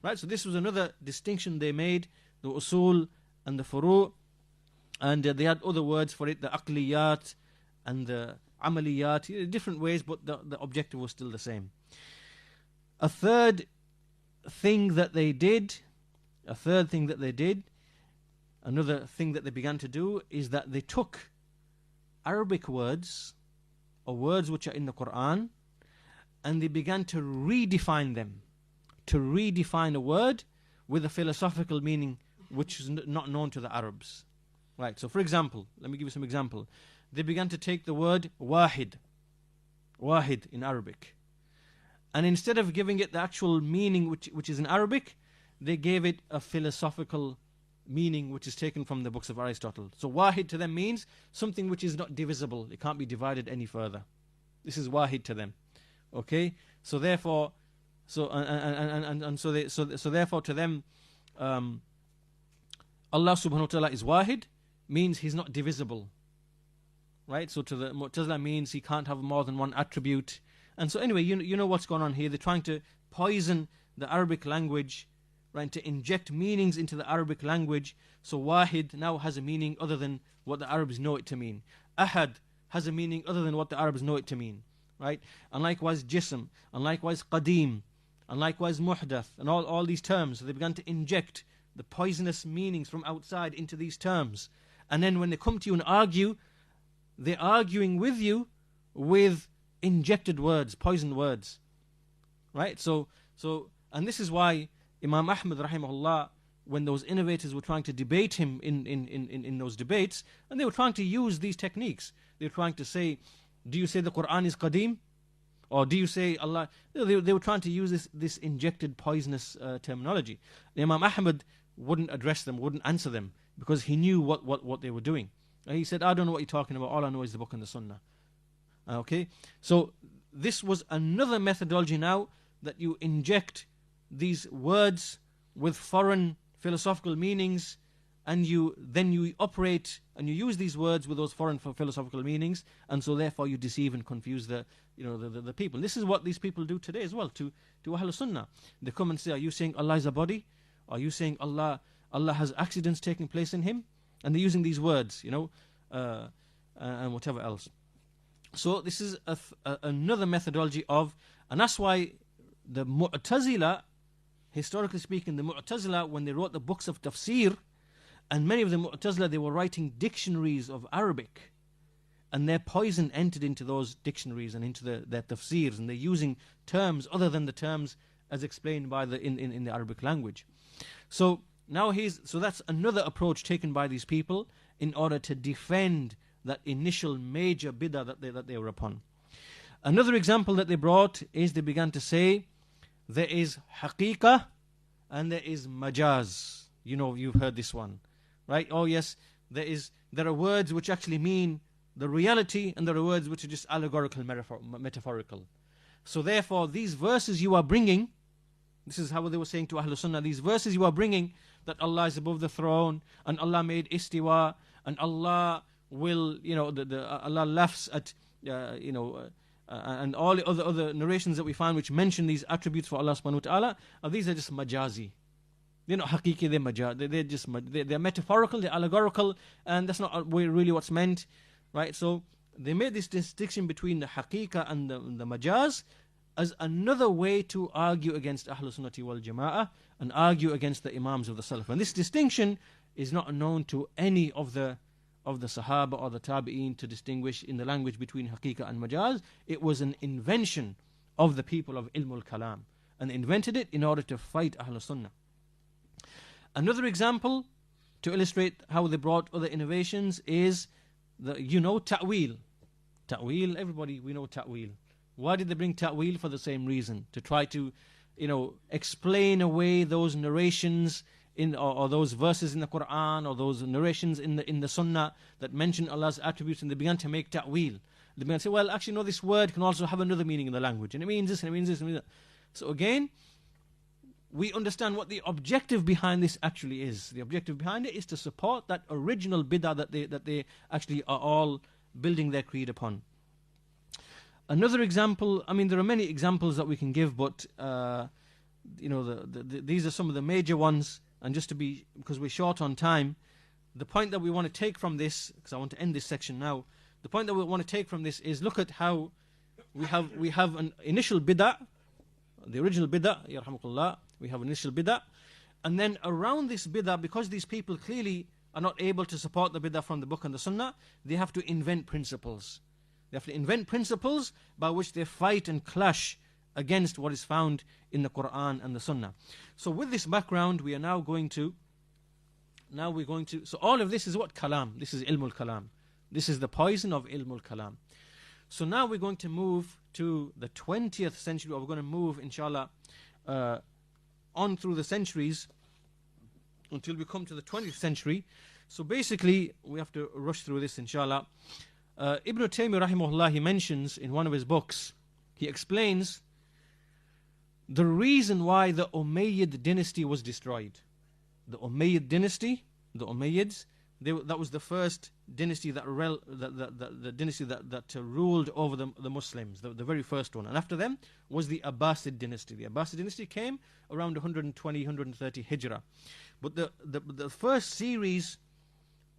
Right? So this was another distinction they made, the usul and the furu'. And they had other words for it, the aqliyat and the amaliyat, different ways, but the objective was still the same. A third thing that they did, another thing that they began to do is that they took Arabic words, or words which are in the Quran, and they began to redefine them, to redefine a word with a philosophical meaning which is not known to the Arabs. Right, so for example, let me give you some example. They began to take the word wahid in Arabic, and instead of giving it the actual meaning which is in Arabic, they gave it a philosophical meaning which is taken from the books of Aristotle. So wahid to them means something which is not divisible, it can't be divided any further. This is wahid to them. Okay, so therefore, therefore to them, Allah subhanahu wa ta'ala is wahid, means he's not divisible. Right? So to the Mu'tazila means he can't have more than one attribute. And so anyway, you know what's going on here. They're trying to poison the Arabic language, right? To inject meanings into the Arabic language. So wahid now has a meaning other than what the Arabs know it to mean. Ahad has a meaning other than what the Arabs know it to mean. Right? And likewise jism, and likewise qadim, and likewise muhdath, and all these terms. So they began to inject the poisonous meanings from outside into these terms. And then when they come to you and argue, they're arguing with you with injected words, poisoned words. Right? So and this is why Imam Ahmad rahimahullah, when those innovators were trying to debate him in those debates, and they were trying to use these techniques. They were trying to say, do you say the Quran is qadim? Or do you say Allah? They were trying to use this injected poisonous terminology. Imam Ahmad wouldn't address them, wouldn't answer them, because he knew what they were doing. And he said, I don't know what you're talking about, all I know is the book and the Sunnah. Okay? So this was another methodology now, that you inject these words with foreign philosophical meanings, and then you operate and you use these words with those foreign philosophical meanings, and so therefore you deceive and confuse the people. This is what these people do today as well to Ahlul Sunnah. They come and say, are you saying Allah is a body? Are you saying Allah has accidents taking place in him? And they're using these words, and whatever else. So this is another methodology and that's why the Mu'tazila, historically speaking, the Mu'tazila, when they wrote the books of tafsir, and many of the Mu'tazila, they were writing dictionaries of Arabic, and their poison entered into those dictionaries and into their tafsirs, and they're using terms other than the terms as explained by in the Arabic language. So that's another approach taken by these people in order to defend that initial major bid'ah that they were upon. Another example that they brought is they began to say there is haqiqah and there is majaz. You've heard this one, right? Oh yes, there are words which actually mean the reality, and there are words which are just allegorical, metaphorical. So therefore, these verses you are bringing, this is how they were saying to Ahlul Sunnah, these verses you are bringing, that Allah is above the throne, and Allah made istiwa, and Allah will, Allah laughs at, and all the other narrations that we find which mention these attributes for Allah subhanahu wa ta'ala, these are just majazi. They're not haqiqi, they're majaz. They're metaphorical, they're allegorical, and that's not really what's meant, right? So they made this distinction between the haqiqa and the majaz as another way to argue against Ahlul Sunnati wal Jama'ah and argue against the Imams of the Salaf. And this distinction is not known to any of the Sahaba or the Tabi'een to distinguish in the language between haqiqa and majaz. It was an invention of the people of Ilmul Kalam, and they invented it in order to fight Ahlul Sunnah. Another example to illustrate how they brought other innovations is ta'wil. Ta'wil, everybody, we know ta'wil. Why did they bring ta'wil? For the same reason, to try to explain away those narrations or those verses in the Quran or those narrations in the Sunnah that mention Allah's attributes, and they began to make ta'wil. They began to say, well, actually, no, this word can also have another meaning in the language, and it means this, and it means this, and it means that. So again, we understand what the objective behind this actually is. The objective behind it is to support that original bid'ah that they actually are all building their creed upon. Another example, I mean, there are many examples that we can give, but these are some of the major ones. And just because we're short on time, the point that we want to take from this, because I want to end this section now, the point that we want to take from this is look at how we have an initial bid'ah, the original bid'ah, yarhamukallah, we have an initial bid'ah, and then around this bid'ah, because these people clearly are not able to support the bid'ah from the book and the sunnah, they have to invent principles. They have to invent principles by which they fight and clash against what is found in the Quran and the Sunnah. So with this background, we are now going to, so all of this is what? Kalam. This is ilmul kalam. This is the poison of ilmul kalam. So now we're going to move to the 20th century, or we're going to move, inshallah, on through the centuries until we come to the 20th century. So basically, we have to rush through this, inshallah. Ibn Taymiyyah rahimahullah, he mentions in one of his books, he explains the reason why the Umayyad dynasty was destroyed. The Umayyad dynasty, the Umayyads, that was the first dynasty that ruled over the Muslims, the very first one. And after them was the Abbasid dynasty. The Abbasid dynasty came around 120, 130 Hijrah. But the first series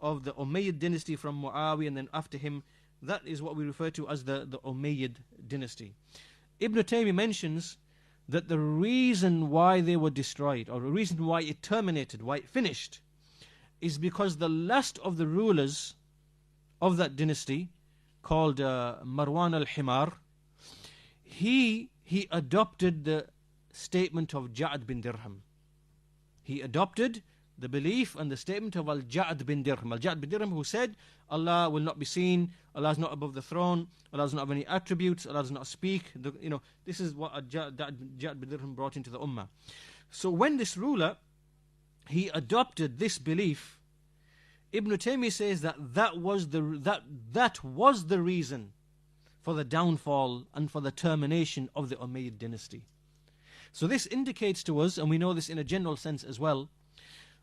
of the Umayyad dynasty from Muawiyah and then after him, that is what we refer to as the Umayyad dynasty. Ibn Taymiyyah mentions that the reason why they were destroyed, or the reason why it terminated, why it finished, is because the last of the rulers of that dynasty, called Marwan al-Himar, he adopted the statement of Ja'd bin Dirham. He adopted the belief and the statement of Al-Ja'd bin Dirham. Al-Ja'd bin Dirham, who said, Allah will not be seen, Allah is not above the throne, Allah does not have any attributes, Allah does not speak. This is what Ja'd bin Dirham brought into the ummah. So when this ruler, he adopted this belief, Ibn Taymiyyah says that was the reason for the downfall and for the termination of the Umayyad dynasty. So this indicates to us, and we know this in a general sense as well,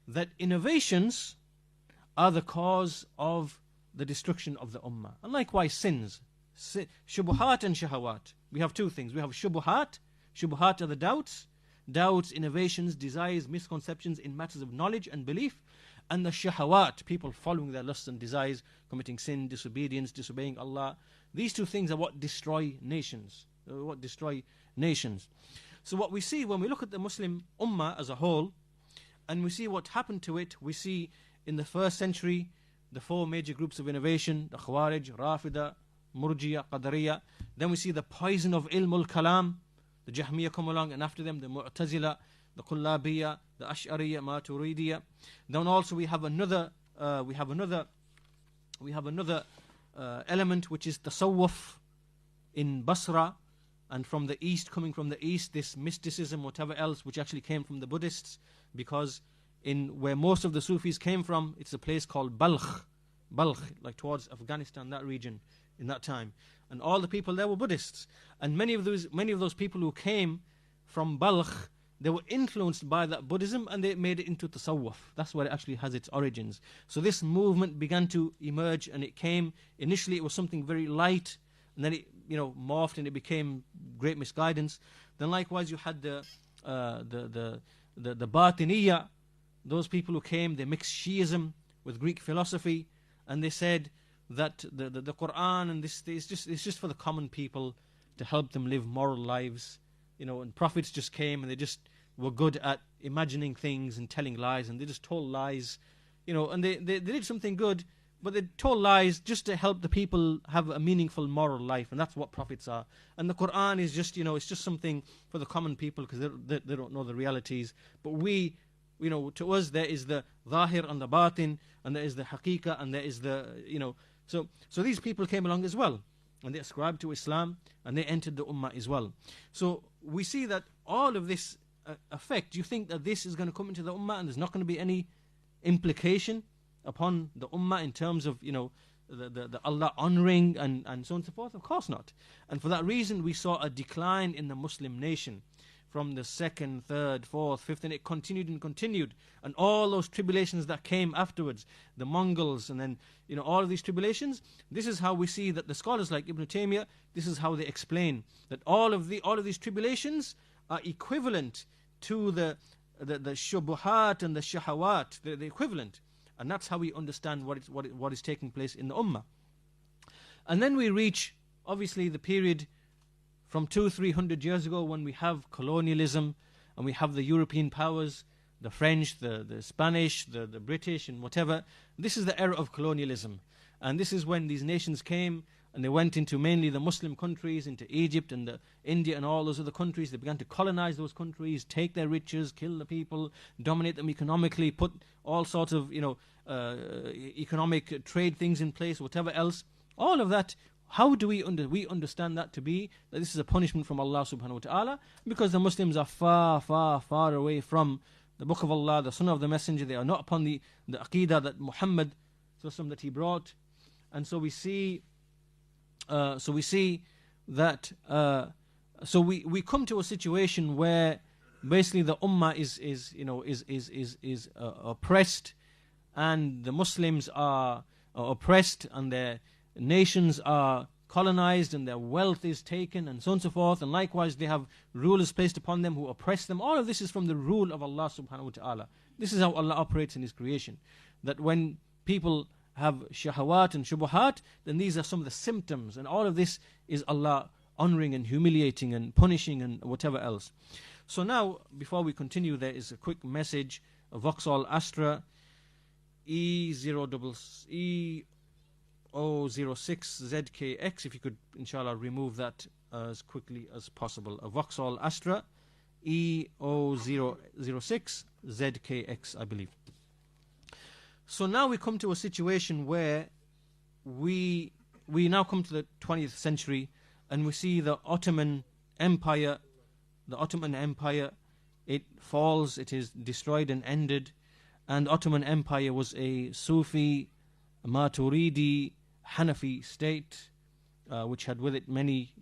that innovations are the cause of the destruction of the ummah. And likewise sins, shubuhat and shahawat. We have two things. We have shubuhat. Shubuhat are the doubts, innovations, desires, misconceptions in matters of knowledge and belief. And the shahawat, people following their lusts and desires, committing sin, disobedience, disobeying Allah. These two things are what destroy nations. So what we see when we look at the Muslim ummah as a whole, and we see what happened to it, we see in the first century the four major groups of innovation, the Khawarij, Rafida, Murjiya, Qadariyya. Then we see the poison of ilmul kalam, the Jahmiyyah come along, and after them the Mu'tazila, the Kullabiyya, the Ash'ariyya, Maturidiyya. Then also we have another element, which is tasawwuf in Basra, and from the east, coming from the east, this mysticism, whatever else, which actually came from the Buddhists, because in where most of the Sufis came from, it's a place called Balkh, like towards Afghanistan, that region, in that time. And all the people there were Buddhists. And many of those people who came from Balkh, they were influenced by that Buddhism, and they made it into Tasawwuf. That's where it actually has its origins. So this movement began to emerge, and it came, initially it was something very light, and then it morphed and it became great misguidance. Then likewise you had the Batiniyya, those people who came, they mixed Shiism with Greek philosophy, and they said that the Quran and this it's just for the common people, to help them live moral lives, and prophets just came and they just were good at imagining things and telling lies, and they just told lies, and they did something good, but they told lies just to help the people have a meaningful moral life, and that's what prophets are. And the Quran is just, it's just something for the common people because they don't know the realities. But we, to us there is the Zahir and the Batin, and there is the Haqiqah, and there is the, So these people came along as well, and they ascribed to Islam, and they entered the Ummah as well. So we see that all of this effect, do you think that this is going to come into the ummah and there's not going to be any implication upon the ummah in terms of, the Allah honouring and so on and so forth? Of course not. And for that reason we saw a decline in the Muslim nation from the 2nd, 3rd, 4th, 5th, and it continued and continued. And all those tribulations that came afterwards, the Mongols, and then all of these tribulations, this is how we see that the scholars like Ibn Taymiyyah, this is how they explain that all of these tribulations are equivalent to the shubuhat and the shahawat, the equivalent. And that's how we understand what is taking place in the ummah. And then we reach, obviously, the period from 200-300 years ago, when we have colonialism and we have the European powers, the French, the Spanish, the British, and whatever. This is the era of colonialism. And this is when these nations came and they went into mainly the Muslim countries, into Egypt and India and all those other countries. They began to colonize those countries, take their riches, kill the people, dominate them economically, put all sorts of economic trade things in place, whatever else. All of that. How do we understand that to be? That this is a punishment from Allah subhanahu wa ta'ala, because the Muslims are far, far, far away from the Book of Allah, the Sunnah of the Messenger. They are not upon the Aqidah that Muhammad that he brought. And so we see that we come to a situation where basically the ummah is oppressed, and the Muslims are oppressed, and their nations are colonized, and their wealth is taken, and so on and so forth. And likewise they have rulers placed upon them who oppress them. All of this is from the rule of Allah subhanahu wa ta'ala. This is how Allah operates in His creation. That when people have shahawat and shubuhat, then these are some of the symptoms, and all of this is Allah honouring and humiliating and punishing and whatever else. So now, before we continue, there is a quick message. Vauxhall Astra E06 ZKX, if you could inshallah remove that as quickly as possible. A Vauxhall Astra E06 ZKX, I believe. So now we come to a situation where we now come to the 20th century, and we see the Ottoman Empire. The Ottoman Empire, it falls, it is destroyed and ended. And the Ottoman Empire was a Sufi, Maturidi, Hanafi state, which had with it many,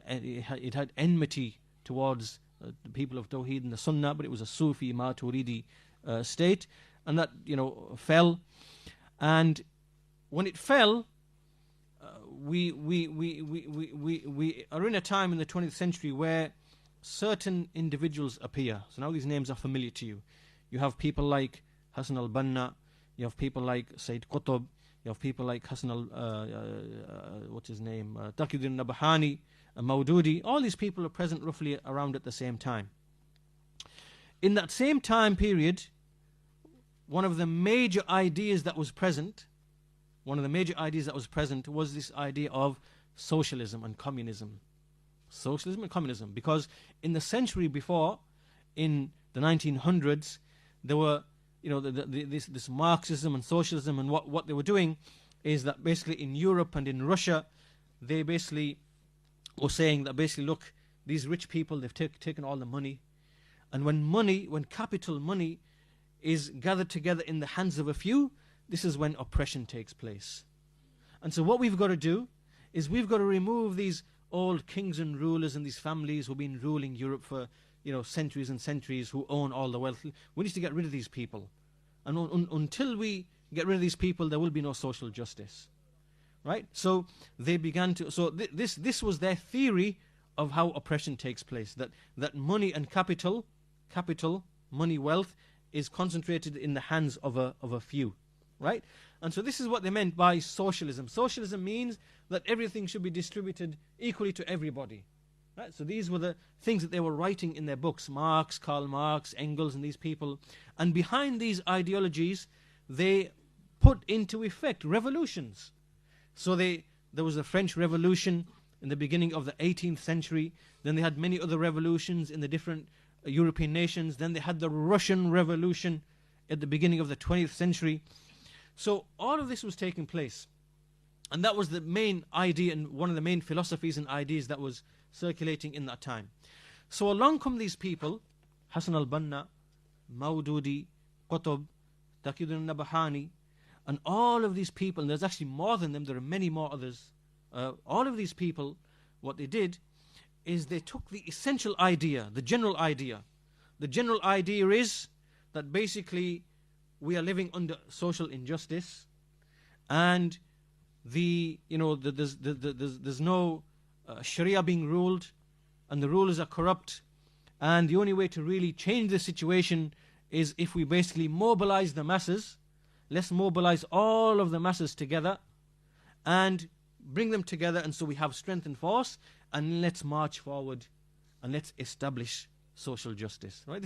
it had enmity towards the people of Tawheed and the Sunnah, but it was a Sufi, Maturidi state. And that, fell. And when it fell, we are in a time in the 20th century where certain individuals appear. So now these names are familiar to you. You have people like Hassan al-Banna, you have people like Sayyid Qutb, you have people like Hassan Taqiyuddin Nabhani, Maududi. All these people are present roughly around at the same time. In that same time period, one of the major ideas that was present was this idea of socialism and communism. Socialism and communism. Because in the century before, in the 1900s, there were, this Marxism and socialism, and what they were doing is that basically in Europe and in Russia, they basically were saying that look, these rich people, they've taken all the money, and when capital money is gathered together in the hands of a few, this is when oppression takes place. And so what we've got to do is we've got to remove these old kings and rulers and these families who've been ruling Europe for centuries and centuries, who own all the wealth. We need to get rid of these people. And until we get rid of these people, there will be no social justice. Right? So they began to... So this was their theory of how oppression takes place. That money and capital, money, wealth, is concentrated in the hands of a few. Right? And so this is what they meant by socialism. Socialism means that everything should be distributed equally to everybody. Right? So these were the things that they were writing in their books. Marx, Karl Marx, Engels, and these people. And behind these ideologies, they put into effect revolutions. So there was the French Revolution in the beginning of the 18th century. Then they had many other revolutions in the different European nations. Then they had the Russian Revolution at the beginning of the 20th century. So all of this was taking place. And that was the main idea and one of the main philosophies and ideas that was circulating in that time. So along come these people, Hassan al-Banna, Maududi, Qutb, Taqiyuddin al-Nabhani, and all of these people, and there's actually more than them, there are many more others. All of these people, what they did is they took the essential idea, the general idea. The general idea is that basically we are living under social injustice, and there's no Sharia being ruled, and the rulers are corrupt, and the only way to really change the situation is if we basically mobilize the masses. Let's mobilize all of the masses together and bring them together, and so we have strength and force, and let's march forward and let's establish social justice. Right?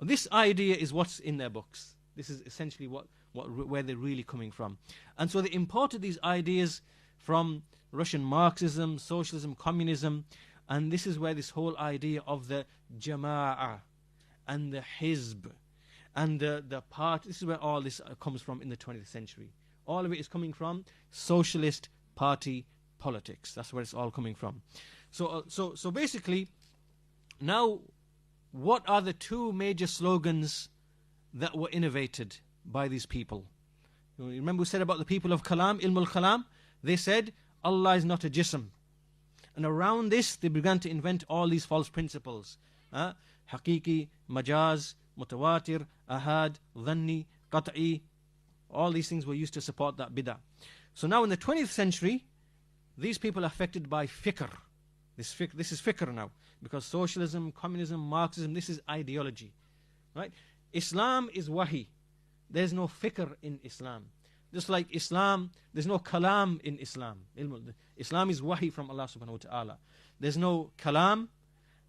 This idea is what's in their books. This is essentially where they're really coming from. And so they imported these ideas from Russian Marxism, socialism, communism, and this is where this whole idea of the Jama'ah and the Hizb and the part, this is where all this comes from in the 20th century. All of it is coming from socialist party politics. That's where it's all coming from. So basically, now, what are the two major slogans that were innovated by these people? You remember we said about the people of Kalam, Ilm al-Kalam? They said, Allah is not a jism. And around this, they began to invent all these false principles. Haqiqi, Majaz, Mutawatir, Ahad, Dhanni, Qat'i. All these things were used to support that bid'ah. So now in the 20th century, these people are affected by fikr. This is fikr now. Because socialism, communism, Marxism, this is ideology. Right? Islam is wahi. There's no fikr in Islam. Just like Islam, there's no kalam in Islam. Islam is wahi from Allah subhanahu wa ta'ala. There's no kalam,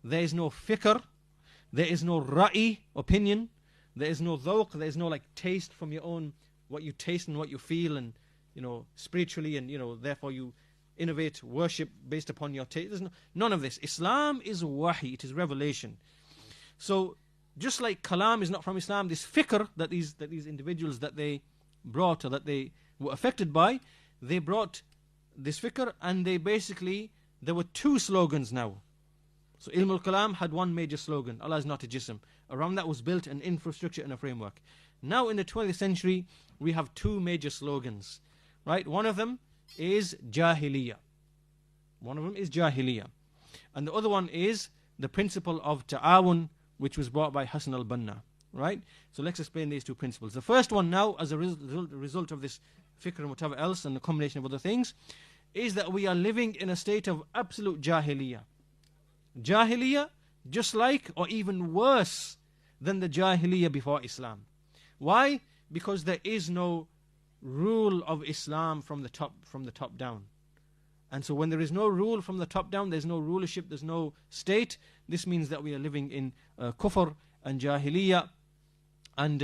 there is no fikr, there is no ra'i, opinion, there is no dhawq, there is no like taste from your own, what you taste and what you feel, and spiritually, and therefore you innovate worship based upon your taste. There's none of this. Islam is wahi, it is revelation. So just like kalam is not from Islam, this fikr that these individuals that they brought, or that they were affected by, they brought this fikr, and there were two slogans now. So Ilm al-Kalam had one major slogan, Allah is not a jism. Around that was built an infrastructure and a framework. Now in the 20th century, we have two major slogans. Right? One of them is Jahiliyyah. And the other one is the principle of Ta'awun, which was brought by Hassan al-Banna. Right? So let's explain these two principles. The first one now, as a result of this fikr and whatever else, and the combination of other things, is that we are living in a state of absolute Jahiliyyah. Jahiliyyah, just like or even worse than the Jahiliyyah before Islam. Why? Because there is no rule of Islam from the top down. And so when there is no rule from the top down, there's no rulership, there's no state. This means that we are living in kufr and Jahiliyyah, and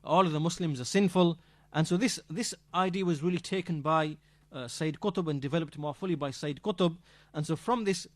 all of the Muslims are sinful. And so this idea was really taken by Sayyid Qutb and developed more fully by Sayyid Qutb. And so from this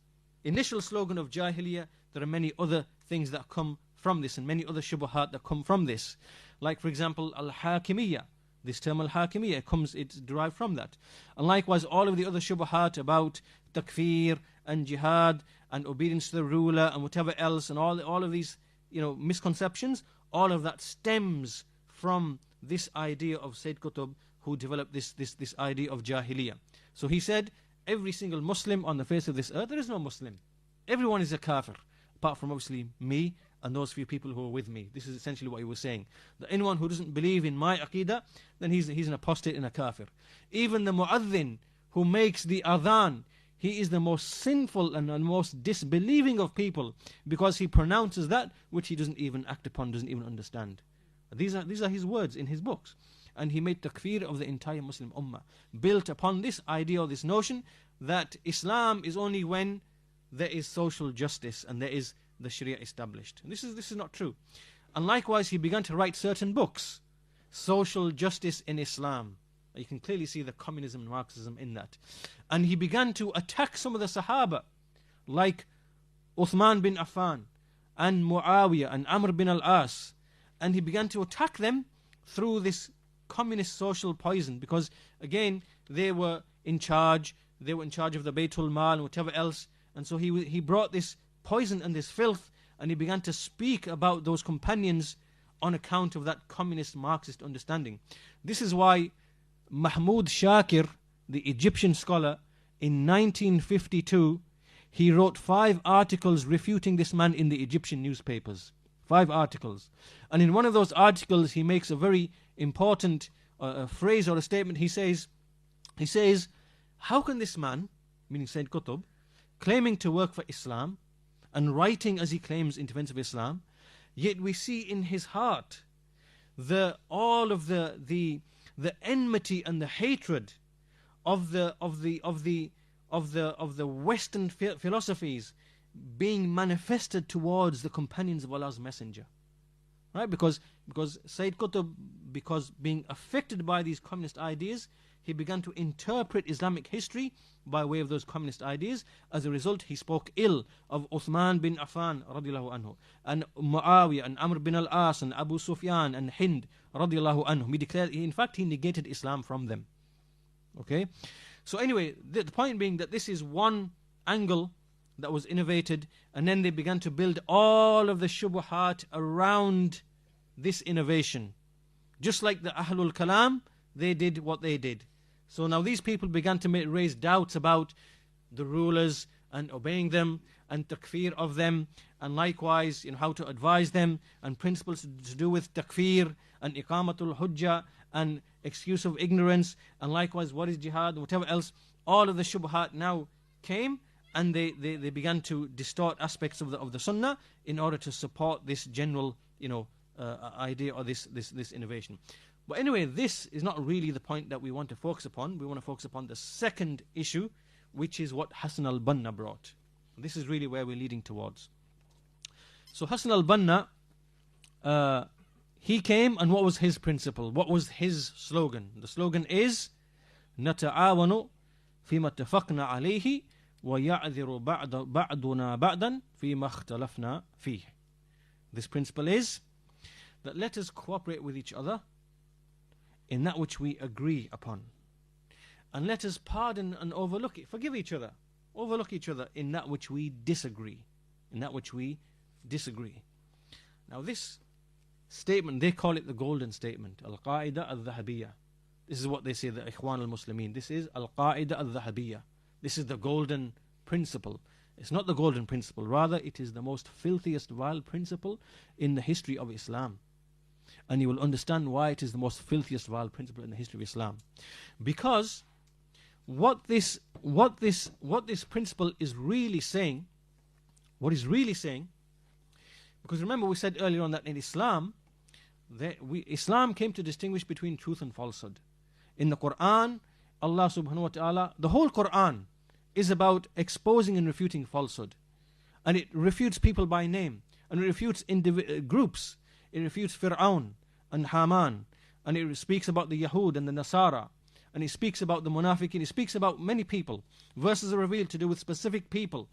initial slogan of Jahiliyyah, there are many other things that come from this, and many other shubuhat that come from this. Like, for example, al-Hakimiyyah. This term al-Hakimiyyah, it's derived from that. And likewise, all of the other shubuhat about takfir and jihad and obedience to the ruler and whatever else, and all of these misconceptions, all of that stems from this idea of Sayyid Qutb, who developed this idea of Jahiliyyah. So he said, every single Muslim on the face of this earth, there is no Muslim. Everyone is a kafir, apart from obviously me and those few people who are with me. This is essentially what he was saying. That anyone who doesn't believe in my aqidah, then he's an apostate and a kafir. Even the mu'adhin who makes the adhan, he is the most sinful and the most disbelieving of people, because he pronounces that which he doesn't even act upon, doesn't even understand. These are his words in his books. And he made takfir of the entire Muslim ummah, built upon this idea or this notion that Islam is only when there is social justice and there is the Sharia established. And this is not true. And likewise, he began to write certain books, Social Justice in Islam. You can clearly see the communism and Marxism in that. And he began to attack some of the Sahaba, like Uthman bin Affan and Muawiyah and Amr bin al-As. And he began to attack them through this communist social poison, because again, they were in charge of the Baytul Mal and whatever else. And so he brought this poison and this filth, and he began to speak about those companions on account of that communist Marxist understanding. This is why Mahmoud Shakir, the Egyptian scholar, in 1952, he wrote 5 articles refuting this man in the Egyptian newspapers. 5 articles. And in one of those articles, he makes a very important phrase or a statement. He says, how can this man, meaning Sayyid Qutb, claiming to work for Islam and writing as he claims in defense of Islam, yet we see in his heart all of the enmity and the hatred of the Western philosophies being manifested towards the companions of Allah's Messenger, right? Because Sayyid Qutb, because being affected by these communist ideas, he began to interpret Islamic history by way of those communist ideas. As a result, he spoke ill of Uthman bin Affan radiallahu anhu, and Muawiyah, and Amr bin al-As, and Abu Sufyan, and Hind radiallahu anhu. He declared, in fact, he negated Islam from them. Okay, so anyway, the point being that this is one angle that was innovated, and then they began to build all of the shubuhat around this innovation. Just like the Ahlul Kalam, they did what they did. So now these people began to raise doubts about the rulers and obeying them and takfir of them, and likewise, how to advise them, and principles to do with takfir and iqamatul hujjah and excuse of ignorance, and likewise what is jihad and whatever else. All of the shubhat now came, and they began to distort aspects of the Sunnah in order to support this general idea or this innovation. But anyway, this is not really the point that we want to focus upon. We want to focus upon the second issue, which is what Hassan al-Banna brought. This is really where we're leading towards. So Hassan al-Banna, he came, and what was his principle? What was his slogan? The slogan is نَتَعَاوَنُ فِيمَا اتَّفَقْنَا عَلَيْهِ وَيَعْذِرُ بَعْضُنَا بَعْضًا فِيمَا اخْتَلَفْنَا فِيهِ. This principle is that let us cooperate with each other in that which we agree upon, and let us pardon and overlook it, forgive each other, overlook each other in that which we disagree. Now this statement, they call it the golden statement, Al-Qaaidah al-Dhahabiyya. This is what they say, the Ikhwan al-Muslimin. This is Al-Qaaidah al-Dhahabiyya. This is the golden principle. It's not the golden principle, rather it is the most filthiest, vile principle in the history of Islam. And you will understand why it is the most filthiest, vile principle in the history of Islam. Because what this principle is really saying, because remember we said earlier on that in Islam, Islam came to distinguish between truth and falsehood. In the Quran, Allah subhanahu wa ta'ala, the whole Quran is about exposing and refuting falsehood. And it refutes people by name, and it refutes groups. It refutes Fir'aun and Haman, and it speaks about the Yahud and the Nasara, and it speaks about the Munafiqin, it speaks about many people. Verses are revealed to do with specific people.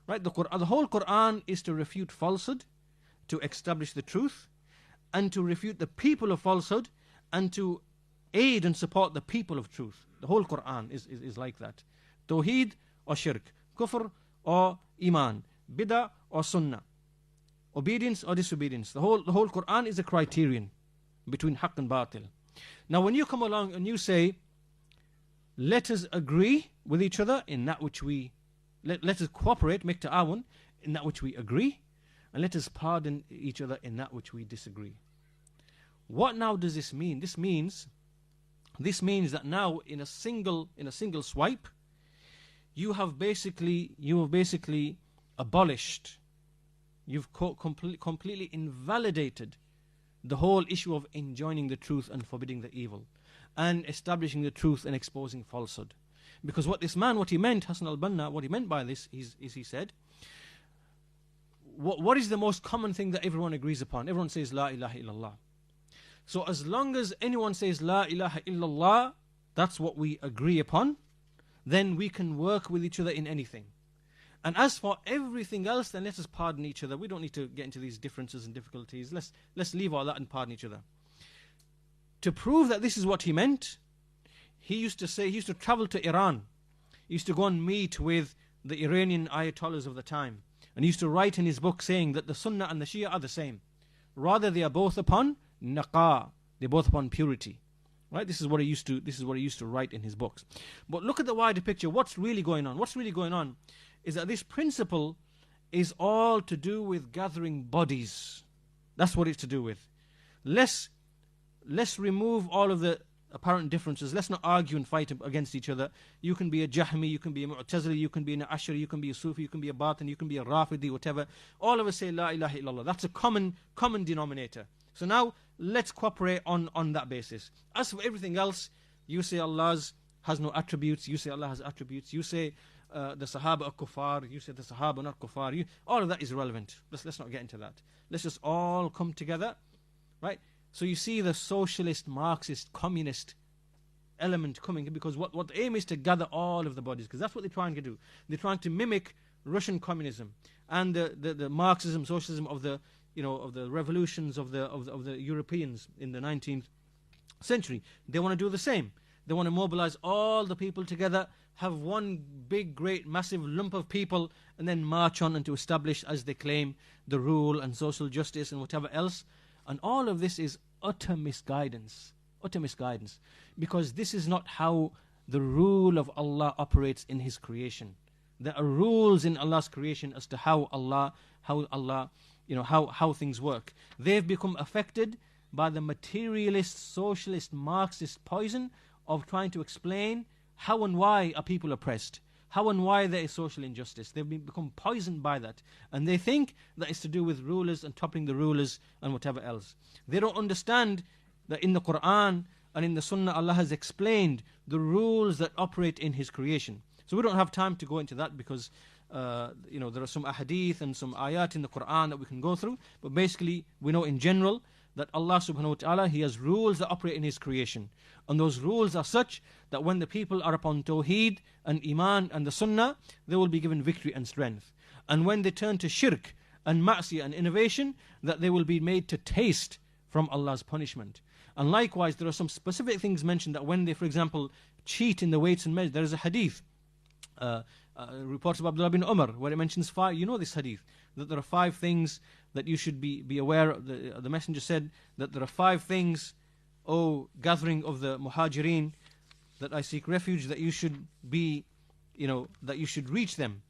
Right? The whole Quran is to refute falsehood, to establish the truth, and to refute the people of falsehood, and to aid and support the people of truth. The whole Quran is like that. Tawheed or shirk, kufr or iman, bid'ah or sunnah, obedience or disobedience. The whole Quran is a criterion between haqq and batil. Now when you come along and you say, let us agree with each other in that which we, let us cooperate, make ta'awun, in that which we agree, and let us pardon each other in that which we disagree. What now does this mean? This means that now in a single swipe, you have basically abolished, you've completely invalidated the whole issue of enjoining the truth and forbidding the evil, and establishing the truth and exposing falsehood. Because what he meant, Hassan al-Banna, what he meant by this is he said, what is the most common thing that everyone agrees upon? Everyone says La ilaha illallah. So as long as anyone says La ilaha illallah, that's what we agree upon, then we can work with each other in anything. And as for everything else, then let us pardon each other. We don't need to get into these differences and difficulties. Let's leave all that and pardon each other. To prove that this is what he meant, he used to travel to Iran. He used to go and meet with the Iranian ayatollahs of the time. And he used to write in his book saying that the Sunnah and the Shia are the same. Rather, they are both upon naqa. They're both upon purity. Right? This is what he used to write in his books. But look at the wider picture. What's really going on? What's really going on is that this principle is all to do with gathering bodies. That's what it's to do with. Let's remove all of the apparent differences. Let's not argue and fight against each other. You can be a Jahmi, you can be a Mu'tazili, you can be an Ashari, you can be a Sufi, you can be a Batin, you can be a Rafidi, whatever. All of us say La ilaha illallah. That's a common denominator. So now let's cooperate on that basis. As for everything else, you say Allah has no attributes, you say Allah has attributes, you say the Sahaba are kuffar, you say the Sahaba are not kuffar. All of that is irrelevant. Let's not get into that. Let's just all come together, right? So you see the socialist, Marxist, communist element coming, because what the aim is to gather all of the bodies, because that's what they're trying to do. They're trying to mimic Russian communism and the Marxism, socialism of the revolutions of the Europeans in the 19th century. They want to do the same. They want to mobilize all the people together, have one big, great, massive lump of people, and then march on and to establish, as they claim, the rule and social justice and whatever else. And all of this is utter misguidance, because this is not how the rule of Allah operates in His creation. There are rules in Allah's creation as to how things work. They've become affected by the materialist, socialist, Marxist poison of trying to explain how and why are people oppressed, how and why there is social injustice. They've become poisoned by that. And they think that it's to do with rulers and toppling the rulers and whatever else. They don't understand that in the Quran and in the Sunnah, Allah has explained the rules that operate in His creation. So we don't have time to go into that, because there are some ahadith and some ayat in the Quran that we can go through. But basically, we know in general that Allah subhanahu wa ta'ala, He has rules that operate in His creation. And those rules are such that when the people are upon Tawheed and Iman and the Sunnah, they will be given victory and strength. And when they turn to shirk and ma'siyah and innovation, that they will be made to taste from Allah's punishment. And likewise, there are some specific things mentioned that when they, for example, cheat in the weights and measures, there is a hadith, reports of Abdullah bin Umar, where it mentions 5, you know this hadith, that there are 5 things that you should be aware of. The messenger said that there are 5 things, O gathering of the Muhajirin, that I seek refuge, that you should be, that you should reach them.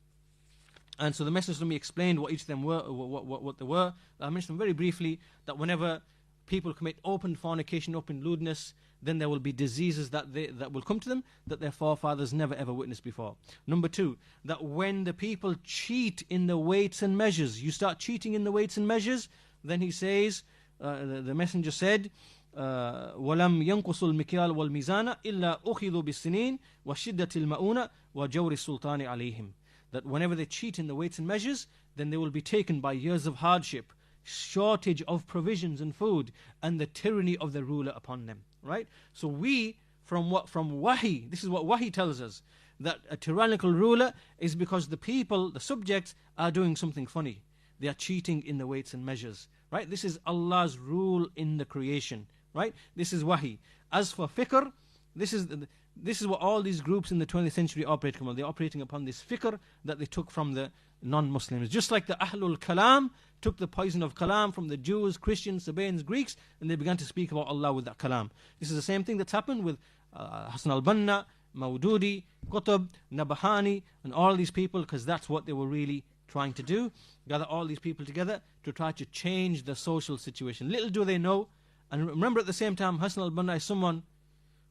And so the messenger to me explained what each of them were, what they were. I mentioned them very briefly, that whenever people commit open fornication, open lewdness, then there will be diseases that will come to them that their forefathers never ever witnessed before. Number 2, that when the people cheat in the weights and measures, you start cheating in the weights and measures, then he says, the messenger said, وَلَمْ يَنْقُصُ الْمِكْيَالَ وَالْمِيزَانَ إِلَّا أُخِذُوا بِالسِّنِينَ وَشِدَّةِ الْمَؤُونَ وَجَوْرِ السُّلْطَانِ عَلَيْهِمْ. That whenever they cheat in the weights and measures, then they will be taken by years of hardship, shortage of provisions and food, and the tyranny of the ruler upon them. Right? So we, from Wahi, this is what Wahi tells us, that a tyrannical ruler is because the people, the subjects, are doing something funny. They are cheating in the weights and measures. Right? This is Allah's rule in the creation. Right? This is Wahi. As for fikr, this is what all these groups in the 20th century operate upon. They're operating upon this fikr that they took from the non-Muslims. Just like the Ahlul Kalam took the poison of Kalam from the Jews, Christians, Sabaeans, Greeks, and they began to speak about Allah with that Kalam. This is the same thing that's happened with Hassan al-Banna, Maududi, Qutb, Nabahani, and all these people, because that's what they were really trying to do. Gather all these people together to try to change the social situation. Little do they know, and remember at the same time, Hassan al-Banna is someone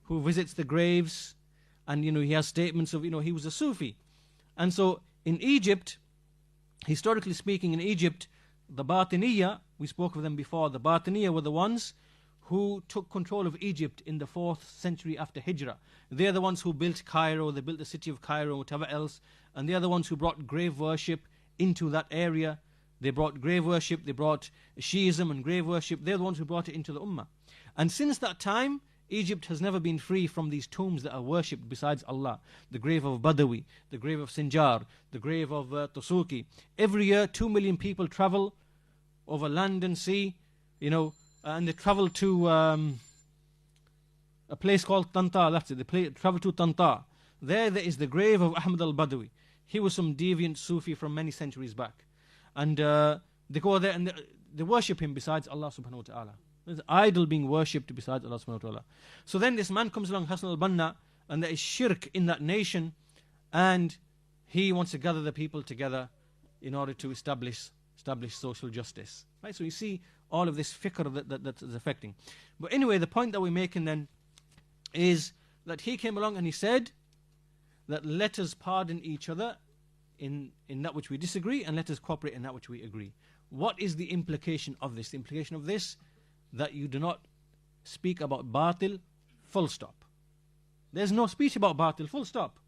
who visits the graves, and he has statements of, he was a Sufi. And so in Egypt, historically speaking, in Egypt, the Batiniya, we spoke of them before, the Batiniya were the ones who took control of Egypt in the 4th century after Hijrah. They're the ones who built Cairo, they built the city of Cairo, whatever else, and they're the ones who brought grave worship into that area. They brought grave worship, they brought Shiism and grave worship, they're the ones who brought it into the ummah. And since that time, Egypt has never been free from these tombs that are worshipped besides Allah. The grave of Badawi, the grave of Sinjar, the grave of Tusuki. Every year, 2 million people travel over land and sea, and they travel to a place called Tanta. That's it. They travel to Tanta. There is the grave of Ahmad al-Badawi. He was some deviant Sufi from many centuries back. And they go there and they worship him besides Allah subhanahu wa ta'ala. There's an idol being worshipped besides Allah subhanahu wa ta'ala. So then this man comes along, Hassan al-Banna, and there is shirk in that nation, and he wants to gather the people together in order to establish social justice. Right? So you see all of this fikr that is affecting. But anyway, the point that we're making then is that he came along and he said that let us pardon each other in that which we disagree, and let us cooperate in that which we agree. What is the implication of this? The implication of this, that you do not speak about batil, full stop. There's no speech about batil, full stop.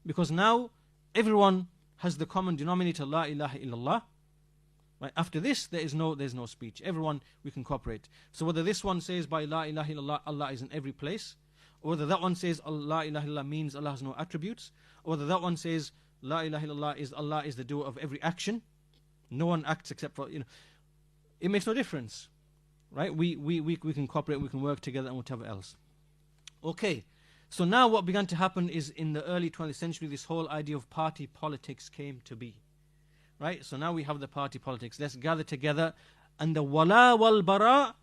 Because now everyone has the common denominator, La ilaha illallah. Right? After this, there's no speech. Everyone, we can cooperate. So whether this one says by La ilaha illallah, Allah is in every place, or whether that one says La ilaha illallah means Allah has no attributes, or whether that one says La ilaha illallah is Allah is the doer of every action. No one acts except for, it makes no difference. Right? We can cooperate, we can work together and whatever else. Okay. So now what began to happen is in the early 20th century, this whole idea of party politics came to be. Right? So now we have the party politics. Let's gather together. And the wala wal bara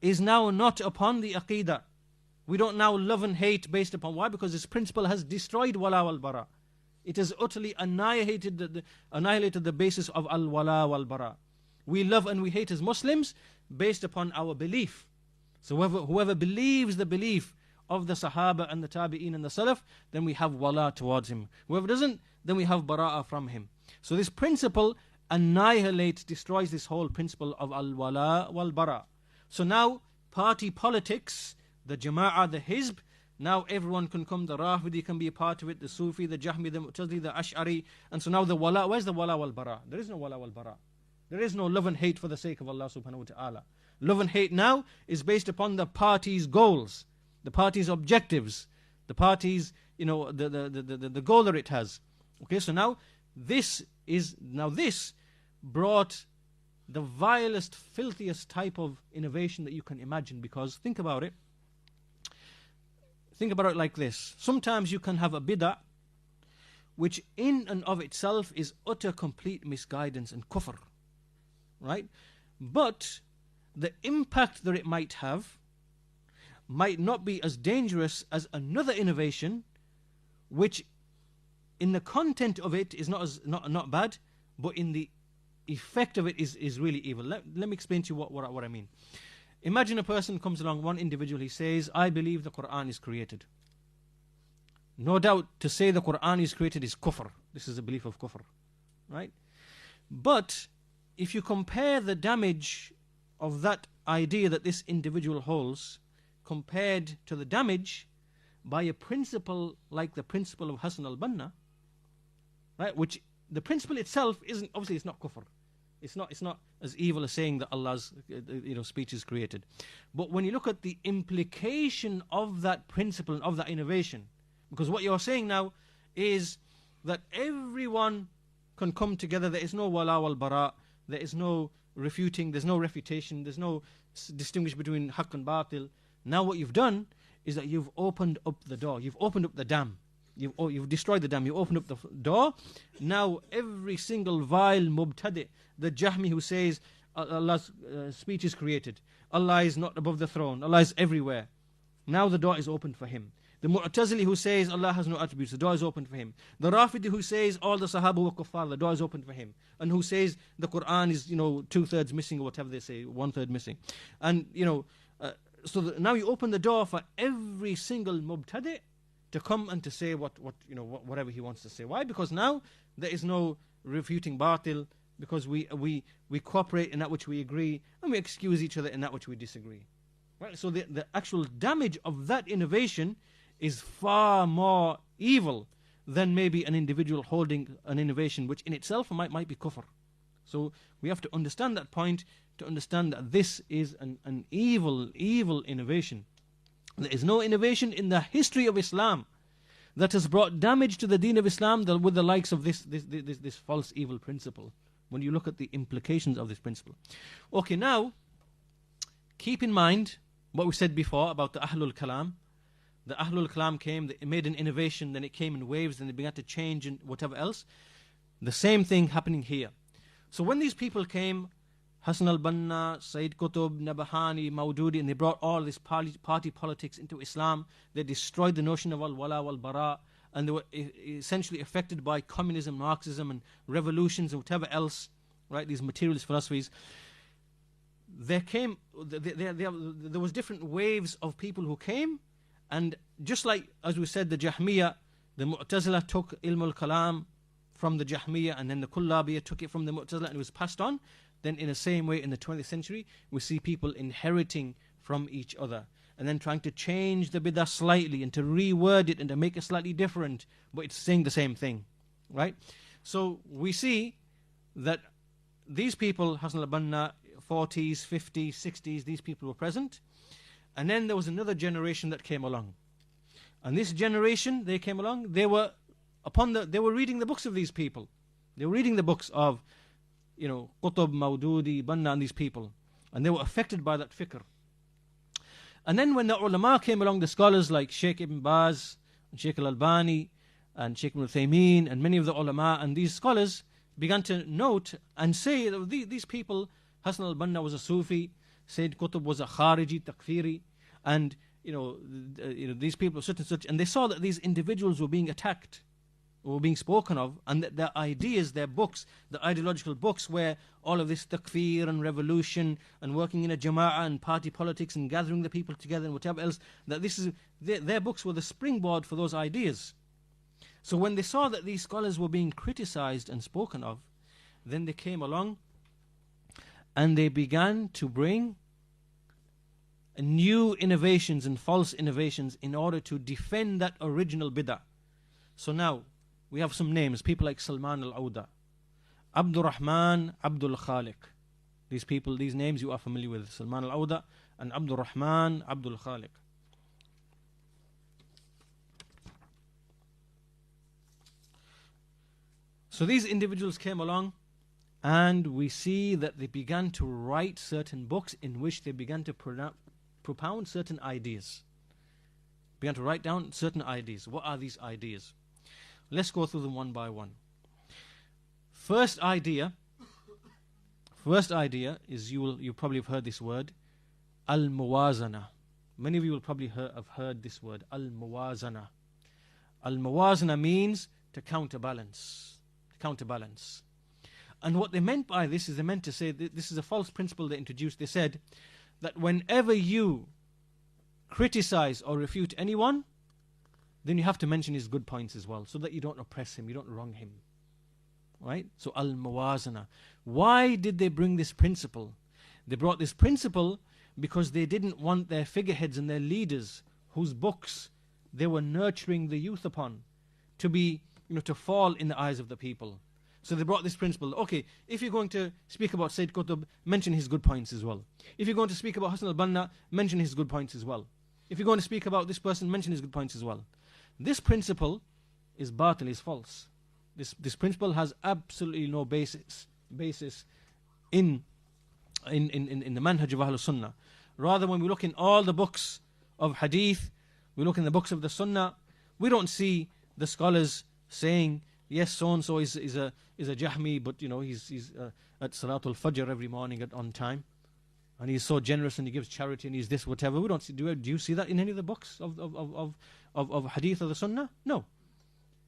is now not upon the aqidah. We don't now love and hate based upon why? Because this principle has destroyed wala wal bara. It has utterly annihilated the basis of al wala wal bara. We love and we hate as Muslims based upon our belief. So whoever believes the belief of the Sahaba and the Tabi'een and the Salaf, then we have wala towards him. Whoever doesn't, then we have bara'ah from him. So this principle annihilates, destroys this whole principle of al-wala wal-bara. So now party politics, the Jama'ah, the Hizb, now everyone can come, the Rafidi can be a part of it, the Sufi, the Jahmi, the Mu'tazili, the Ash'ari, and so now the wala, where's the wala wal-bara? There is no wala wal-bara. There is no love and hate for the sake of Allah subhanahu wa ta'ala. Love and hate now is based upon the party's goals, the party's objectives, the party's, the goal that it has. Okay, so now this brought the vilest, filthiest type of innovation that you can imagine. Because think about it like this. Sometimes you can have a bid'ah which in and of itself is utter complete misguidance and kufr, right? But the impact that it might have might not be as dangerous as another innovation which in the content of it is not bad, but in the effect of it is really evil. Let me explain to you what I mean. Imagine a person comes along, one individual, he says, I believe the Quran is created. No doubt to say the Quran is created is kufr. This is a belief of kufr, right? But if you compare the damage of that idea that this individual holds compared to the damage by a principle like the principle of Hassan al-Banna, right, which the principle itself isn't, obviously it's not kufr. It's not as evil as saying that Allah's speech is created. But when you look at the implication of that principle and of that innovation, because what you're saying now is that everyone can come together, there is no wala wal bara, there is no refuting, there's no refutation, there's no distinguish between haqq and batil. Now what you've done is that you've opened up the door, you've opened up the dam. You've destroyed the dam, you opened up the door. Now every single vile mubtadi', the Jahmi who says Allah's speech is created, Allah is not above the throne, Allah is everywhere, now the door is opened for him. The Mu'tazili who says Allah has no attributes, the door is open for him. The Rafidi who says all the Sahaba were kuffar, the door is open for him. And who says the Quran is 2/3 missing, or whatever they say, 1/3 missing. And now you open the door for every single mubtadi' to come and to say whatever he wants to say. Why? Because now there is no refuting batil, because we cooperate in that which we agree, and we excuse each other in that which we disagree. Right? So the actual damage of that innovation is far more evil than maybe an individual holding an innovation which in itself might be kufr. So we have to understand that point, to understand that this is an evil innovation. There is no innovation in the history of Islam that has brought damage to the deen of Islam with the likes of this false evil principle, when you look at the implications of this principle. Okay, now keep in mind what we said before about the Ahlul Kalam. The Ahlul Kalam came, they made an innovation, then it came in waves, then it began to change and whatever else. The same thing happening here. So when these people came, Hassan al-Banna, Sayyid Qutb, Nabahani, Maududi, and they brought all this party politics into Islam, they destroyed the notion of al-wala wal-bara, and they were essentially affected by communism, Marxism, and revolutions and whatever else, right, these materialist philosophies. There was different waves of people who came, and just like, as we said, the Jahmiyyah, the Mu'tazila took Ilm al-Kalam from the Jahmiyyah, and then the Kullabiyah took it from the Mu'tazila, and it was passed on. Then in the same way, in the 20th century, we see people inheriting from each other, and then trying to change the bid'ah slightly, and to reword it, and to make it slightly different, but it's saying the same thing, right? So we see that these people, Hassan al-Banna, 40s, 50s, 60s, these people were present. And then there was another generation that came along. And this generation, they came along, they were reading the books of these people. They were reading the books of, Qutb, Maududi, Banna, and these people. And they were affected by that fikr. And then when the ulama came along, the scholars like Sheikh Ibn Baz, and Sheikh al-Albani, and Sheikh Ibn Uthaymeen, and many of the ulama, and these scholars began to note and say that these people, Hassan al-Banna was a Sufi, Sayyid Qutb was a Khariji, Takfiri, and these people such and such, and they saw that these individuals were being attacked, were being spoken of, and that their ideas, their books, the ideological books where all of this takfir and revolution and working in a jama'ah and party politics and gathering the people together and whatever else, that this is their books were the springboard for those ideas. So when they saw that these scholars were being criticized and spoken of, then they came along and they began to bring new innovations and false innovations in order to defend that original bid'ah. So now we have some names, people like Salman al-Awda, Abdul Rahman, Abdul Khaliq. These people, these names you are familiar with, Salman al-Awda and Abdul Rahman, Abdul Khaliq. So these individuals came along, and we see that they began to write certain books in which they began to propound certain ideas. Began to write down certain ideas. What are these ideas? Let's go through them one by one. First idea is, you probably have heard this word, al-muwazana. Many of you will probably have heard this word, al-muwazana. Al-muwazana means to counterbalance. And what they meant by this is they meant to say, this is a false principle they introduced. They said that whenever you criticize or refute anyone, then you have to mention his good points as well, so that you don't oppress him, you don't wrong him. Right? So al-muwazana. Why did they bring this principle? They brought this principle because they didn't want their figureheads and their leaders, whose books they were nurturing the youth upon, to be, to fall in the eyes of the people. So they brought this principle. Okay, if you're going to speak about Sayyid Qutb, mention his good points as well. If you're going to speak about Hassan al-Banna, mention his good points as well. If you're going to speak about this person, mention his good points as well. This principle is batil, is false. This principle has absolutely no basis in the manhaj of Ahlul Sunnah. Rather, when we look in all the books of hadith, we look in the books of the Sunnah, we don't see the scholars saying, yes, so-and-so is a Jahmi, but he's at Salatul Fajr every morning on time, and he's so generous and he gives charity and he's this, whatever. We don't see. Do you see that in any of the books of hadith of the Sunnah? No.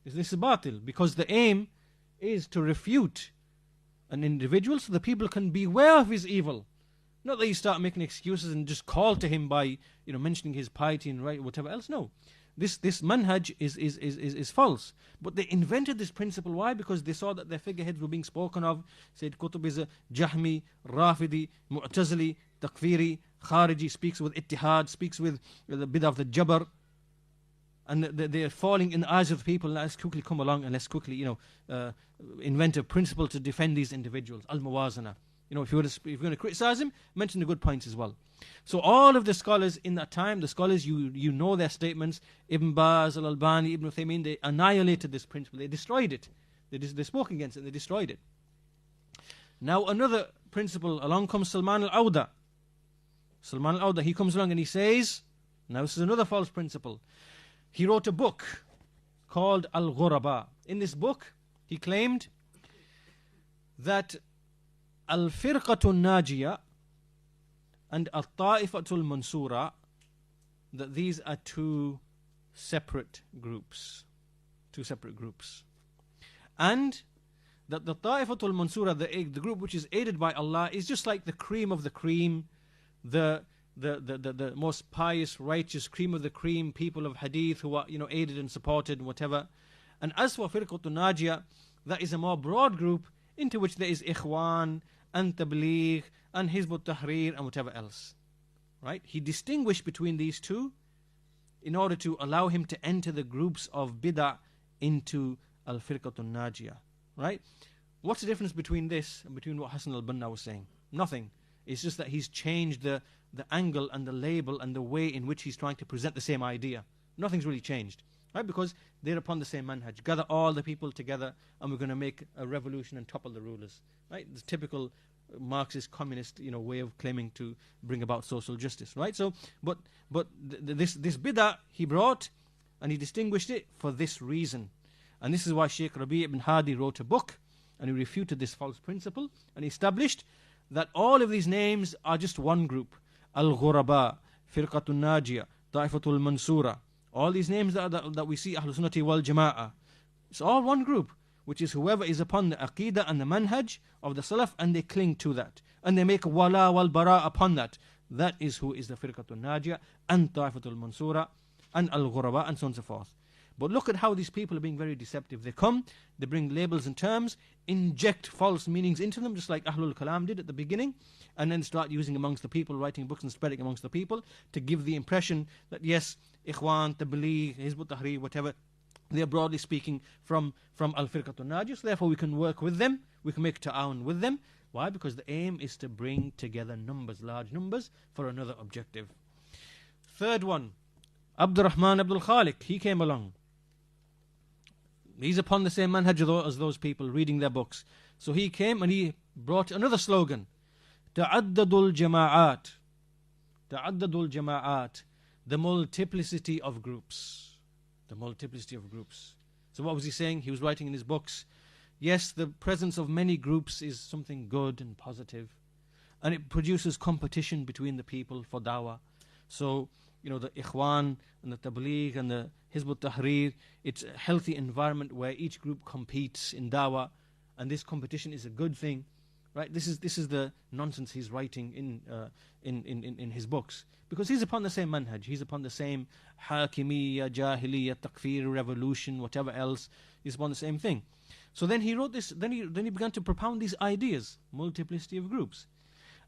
This is batil, because the aim is to refute an individual so the people can beware of his evil. Not that you start making excuses and just call to him by mentioning his piety and right whatever else. No. This manhaj is false. But they invented this principle. Why? Because they saw that their figureheads were being spoken of. Sayyid Qutb is a Jahmi, Rafidi, Mu'tazili, Takfiri, Khariji, speaks with Ittihad, speaks with the bid'ah of the Jabr. And they're falling in the eyes of the people. Let's quickly come along and let's quickly invent a principle to defend these individuals. Al-Muwazana. If you're going to criticize him, mention the good points as well. So all of the scholars in that time, the scholars, you know their statements, Ibn Baz, Al-Albani, Ibn Uthaymeen, they annihilated this principle. They destroyed it. They spoke against it. They destroyed it. Now another principle, along comes Salman al-Awda. Salman al-Awda, he comes along and he says, now this is another false principle. He wrote a book called Al-Ghuraba. In this book, he claimed that Al-Firqatul Najiyah and Al-Ta'ifatul Mansura, that these are two separate groups. Two separate groups. And that the Ta'ifatul Mansura, the group which is aided by Allah, is just like the cream of the cream, the most pious, righteous cream of the cream, people of hadith who are, aided and supported and whatever. And as for Firqatul Najiyah, that is a more broad group into which there is Ikhwan and Tabligh and Hizb ut-Tahrir and whatever else. Right? He distinguished between these two in order to allow him to enter the groups of bid'ah into Al-Firqatul Najiyah. Right? What's the difference between this and between what Hassan al-Banna was saying? Nothing. It's just that he's changed the angle and the label and the way in which he's trying to present the same idea. Nothing's really changed. Right? Because they're upon the same manhaj. Gather all the people together and we're going to make a revolution and topple the rulers. Right? The typical Marxist, communist, way of claiming to bring about social justice. Right? So, but this bid'ah he brought, and he distinguished it for this reason. And this is why Shaykh Rabi' ibn Hadi wrote a book, and he refuted this false principle, and he established that all of these names are just one group. Al-Ghuraba, Firqatul Najiyah, Ta'ifatul Mansura. All these names that we see, Ahlul Sunnati wal Jama'ah. It's all one group, which is whoever is upon the Aqidah and the Manhaj of the Salaf, and they cling to that. And they make wala wal bara upon that. That is who is the Firqatul Najiyah, and Ta'ifatul Mansura, and Al-Ghuraba, and so on and so forth. But look at how these people are being very deceptive. They come, they bring labels and terms, inject false meanings into them, just like Ahlul Kalam did at the beginning, and then start using amongst the people, writing books and spreading amongst the people, to give the impression that yes, Ikhwan, Tabligh, Hizb ut-Tahrir, whatever, they are broadly speaking from Al-Firqatul Najiyah, so therefore we can work with them, we can make ta'awun with them. Why? Because the aim is to bring together numbers, large numbers, for another objective. Third one, Abdurrahman Abdul Khaliq, he came along. He's upon the same manhaj as those people reading their books. So he came and he brought another slogan. Ta'addadul jama'at. Ta'addadul jama'at. The multiplicity of groups. The multiplicity of groups. So what was he saying? He was writing in his books, yes, the presence of many groups is something good and positive. And it produces competition between the people for dawah. So, the Ikhwan and the Tabligh and the Hizb ut-Tahrir, it's a healthy environment where each group competes in dawah, and this competition is a good thing, right? This is the nonsense he's writing in his books, because he's upon the same manhaj, he's upon the same hakimiyya, jahiliyya, takfir, revolution, whatever else. He's upon the same thing. So then he wrote this. Then he began to propound these ideas, multiplicity of groups,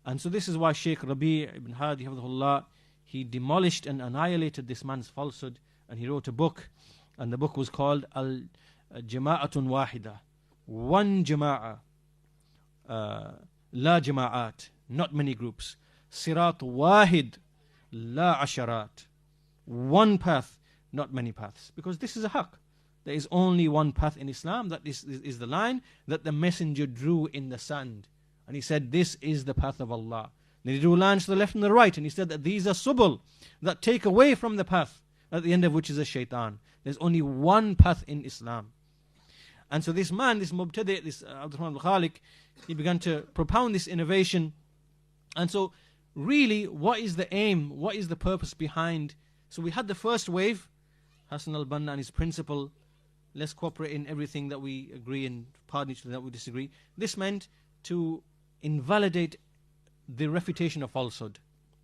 and so this is why Shaykh Rabi' ibn Hadi hafidhahullah, he demolished and annihilated this man's falsehood, and he wrote a book, and the book was called Al-Jama'atun Wahida. One Jama'ah, La Jama'at, not many groups. Sirat Wahid, La Asharat. One path, not many paths. Because this is a haqq. There is only one path in Islam. That is the line that the messenger drew in the sand. And he said, this is the path of Allah. Then he drew lines to the left and the right, and he said that these are subul, that take away from the path, at the end of which is a shaitan. There's only one path in Islam. And so this man, this mubtadi', this Abdurrahman al-Khaliq, he began to propound this innovation. And so really, what is the aim? What is the purpose behind? So we had the first wave, Hassan al-Banna and his principle, let's cooperate in everything that we agree and pardon each other that we disagree. This meant to invalidate the refutation of falsehood.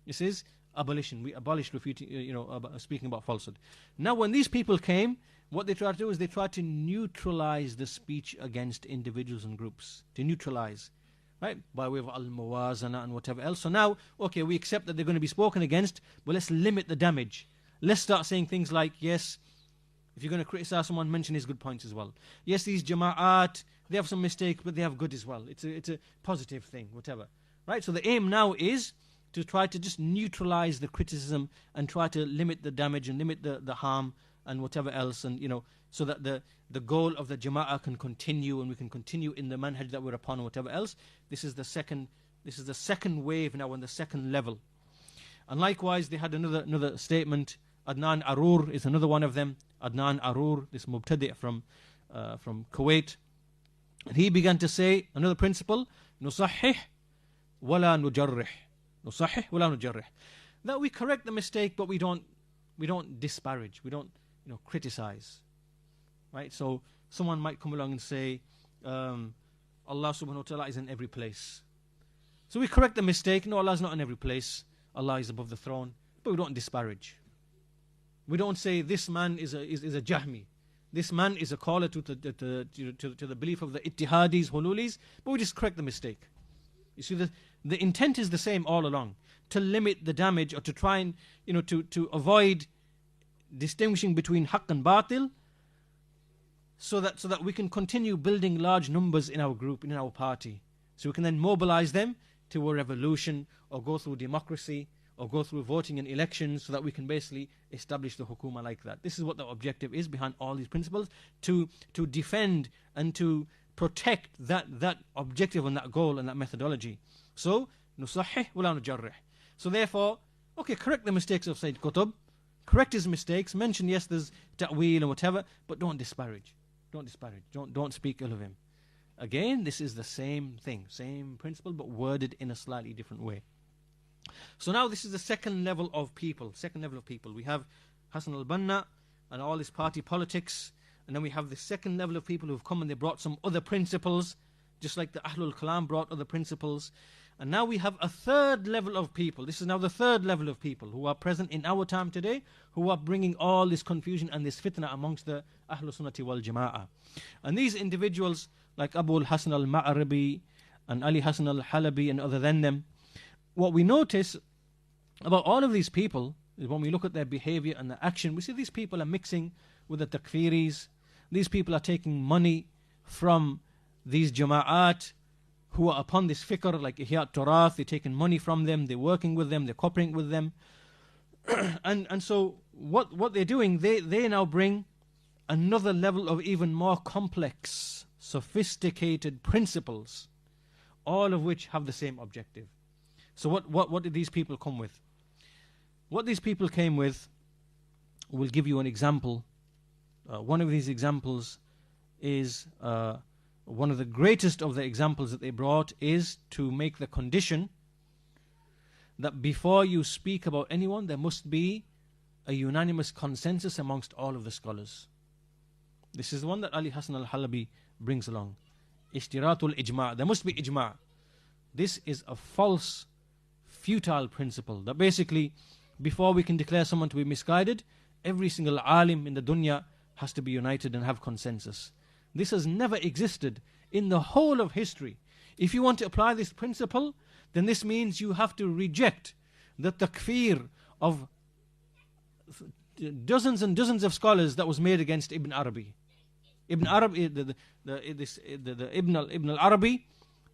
This is abolition. We abolished speaking about falsehood. Now when these people came, what they tried to do is they tried to neutralize the speech against individuals and groups. To neutralize, right? By way of al-muwazana and whatever else. So now, okay, we accept that they're going to be spoken against, but let's limit the damage. Let's start saying things like, yes, if you're going to criticize someone, mention his good points as well. Yes, these jama'at, they have some mistakes, but they have good as well. It's a positive thing, whatever. Right? So the aim now is to try to just neutralize the criticism and try to limit the damage and limit the harm and whatever else, and so that the goal of the jama'ah can continue and we can continue in the manhaj that we're upon or whatever else. This is the second wave now, on the second level. And likewise they had another statement. Adnan Arur is another one of them. Adnan Arur, this mubtadi' from Kuwait. he began to say another principle, نصحح ولا نجرح. نصحح ولا نجرح. That we correct the mistake, but we don't disparage, we don't criticize. Right? So someone might come along and say, Allah subhanahu wa ta'ala is in every place. So we correct the mistake. No, Allah is not in every place. Allah is above the throne. But we don't disparage. We don't say this man is a Jahmi. This man is a caller to the belief of the Ittihadis, Hululis. But we just correct the mistake. You see, the intent is the same all along. To limit the damage, or to try and, to avoid distinguishing between Haqq and Batil, so that we can continue building large numbers in our group, in our party. So we can then mobilize them to a revolution, or go through democracy, or go through voting and elections, so that we can basically establish the hukuma like that. This is what the objective is behind all these principles, to defend and to protect that objective and that goal and that methodology. So, nusahih wala nujarrih. So therefore, okay, correct the mistakes of Sayyid Qutb, correct his mistakes, mention yes there's ta'weel and whatever, but don't disparage. Don't speak ill of him. Again, this is the same thing, same principle, but worded in a slightly different way. So now this is the second level of people. We have Hassan al-Banna and all his party politics, and then we have the second level of people who've come and they brought some other principles, just like the Ahlul Kalam brought other principles. And now we have a third level of people. This is now the third level of people who are present in our time today, who are bringing all this confusion and this fitna amongst the Ahlul Sunnati wal Jama'ah. And these individuals, like Abu al-Hasan al-Ma'aribi and Ali Hasan al-Halabi and other than them, what we notice about all of these people is when we look at their behavior and their action, we see these people are mixing with the takfiris. These people are taking money from these jama'at who are upon this fikr, like Ihya Turath. They're taking money from them, they're working with them, they're cooperating with them. and so what they're doing, they now bring another level of even more complex, sophisticated principles, all of which have the same objective. So what did these people come with? What these people came with, we'll give you an example. One of these examples is, one of the greatest of the examples that they brought is to make the condition that before you speak about anyone, there must be a unanimous consensus amongst all of the scholars. This is the one that Ali Hasan al-Halabi brings along. Ishtiratul ijma'. There must be ijma'. This is a false, futile principle that basically, before we can declare someone to be misguided, every single alim in the dunya has to be united and have consensus. This has never existed in the whole of history. If you want to apply this principle, then this means you have to reject the takfir of dozens and dozens of scholars that was made against Ibn Arabi. Ibn Arabi, Ibn al-Arabi,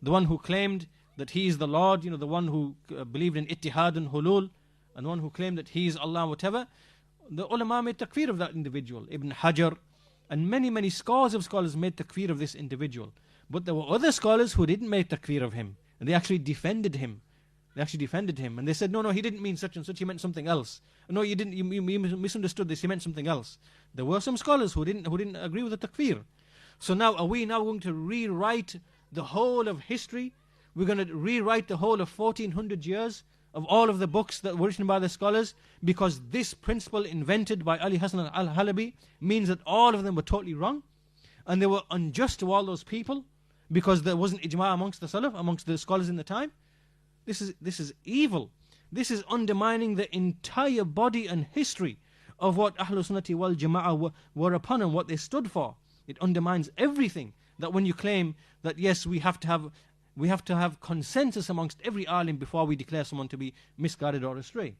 the one who claimed that he is the Lord, the one who believed in Ittihad and Hulul, and the one who claimed that he is Allah, whatever. The ulama made takfir of that individual. Ibn Hajar and many scores of scholars made takfir of this individual. But there were other scholars who didn't make takfir of him, and they actually defended him. And they said, no, he didn't mean such and such, he meant something else. No, you didn't, you misunderstood this, he meant something else. There were some scholars who didn't agree with the takfir. So now, are we now going to rewrite the whole of history? We're going to rewrite the whole of 1400 years of all of the books that were written by the scholars, because this principle invented by Ali Hasan al-Halabi means that all of them were totally wrong, and they were unjust to all those people because there wasn't ijma' amongst the Salaf, amongst the scholars in the time. This is evil. This is undermining the entire body and history of what Ahlul Sunnati wal Jama'ah were upon and what they stood for. It undermines everything. That when you claim that yes, we have to have consensus amongst every alim before we declare someone to be misguided or astray.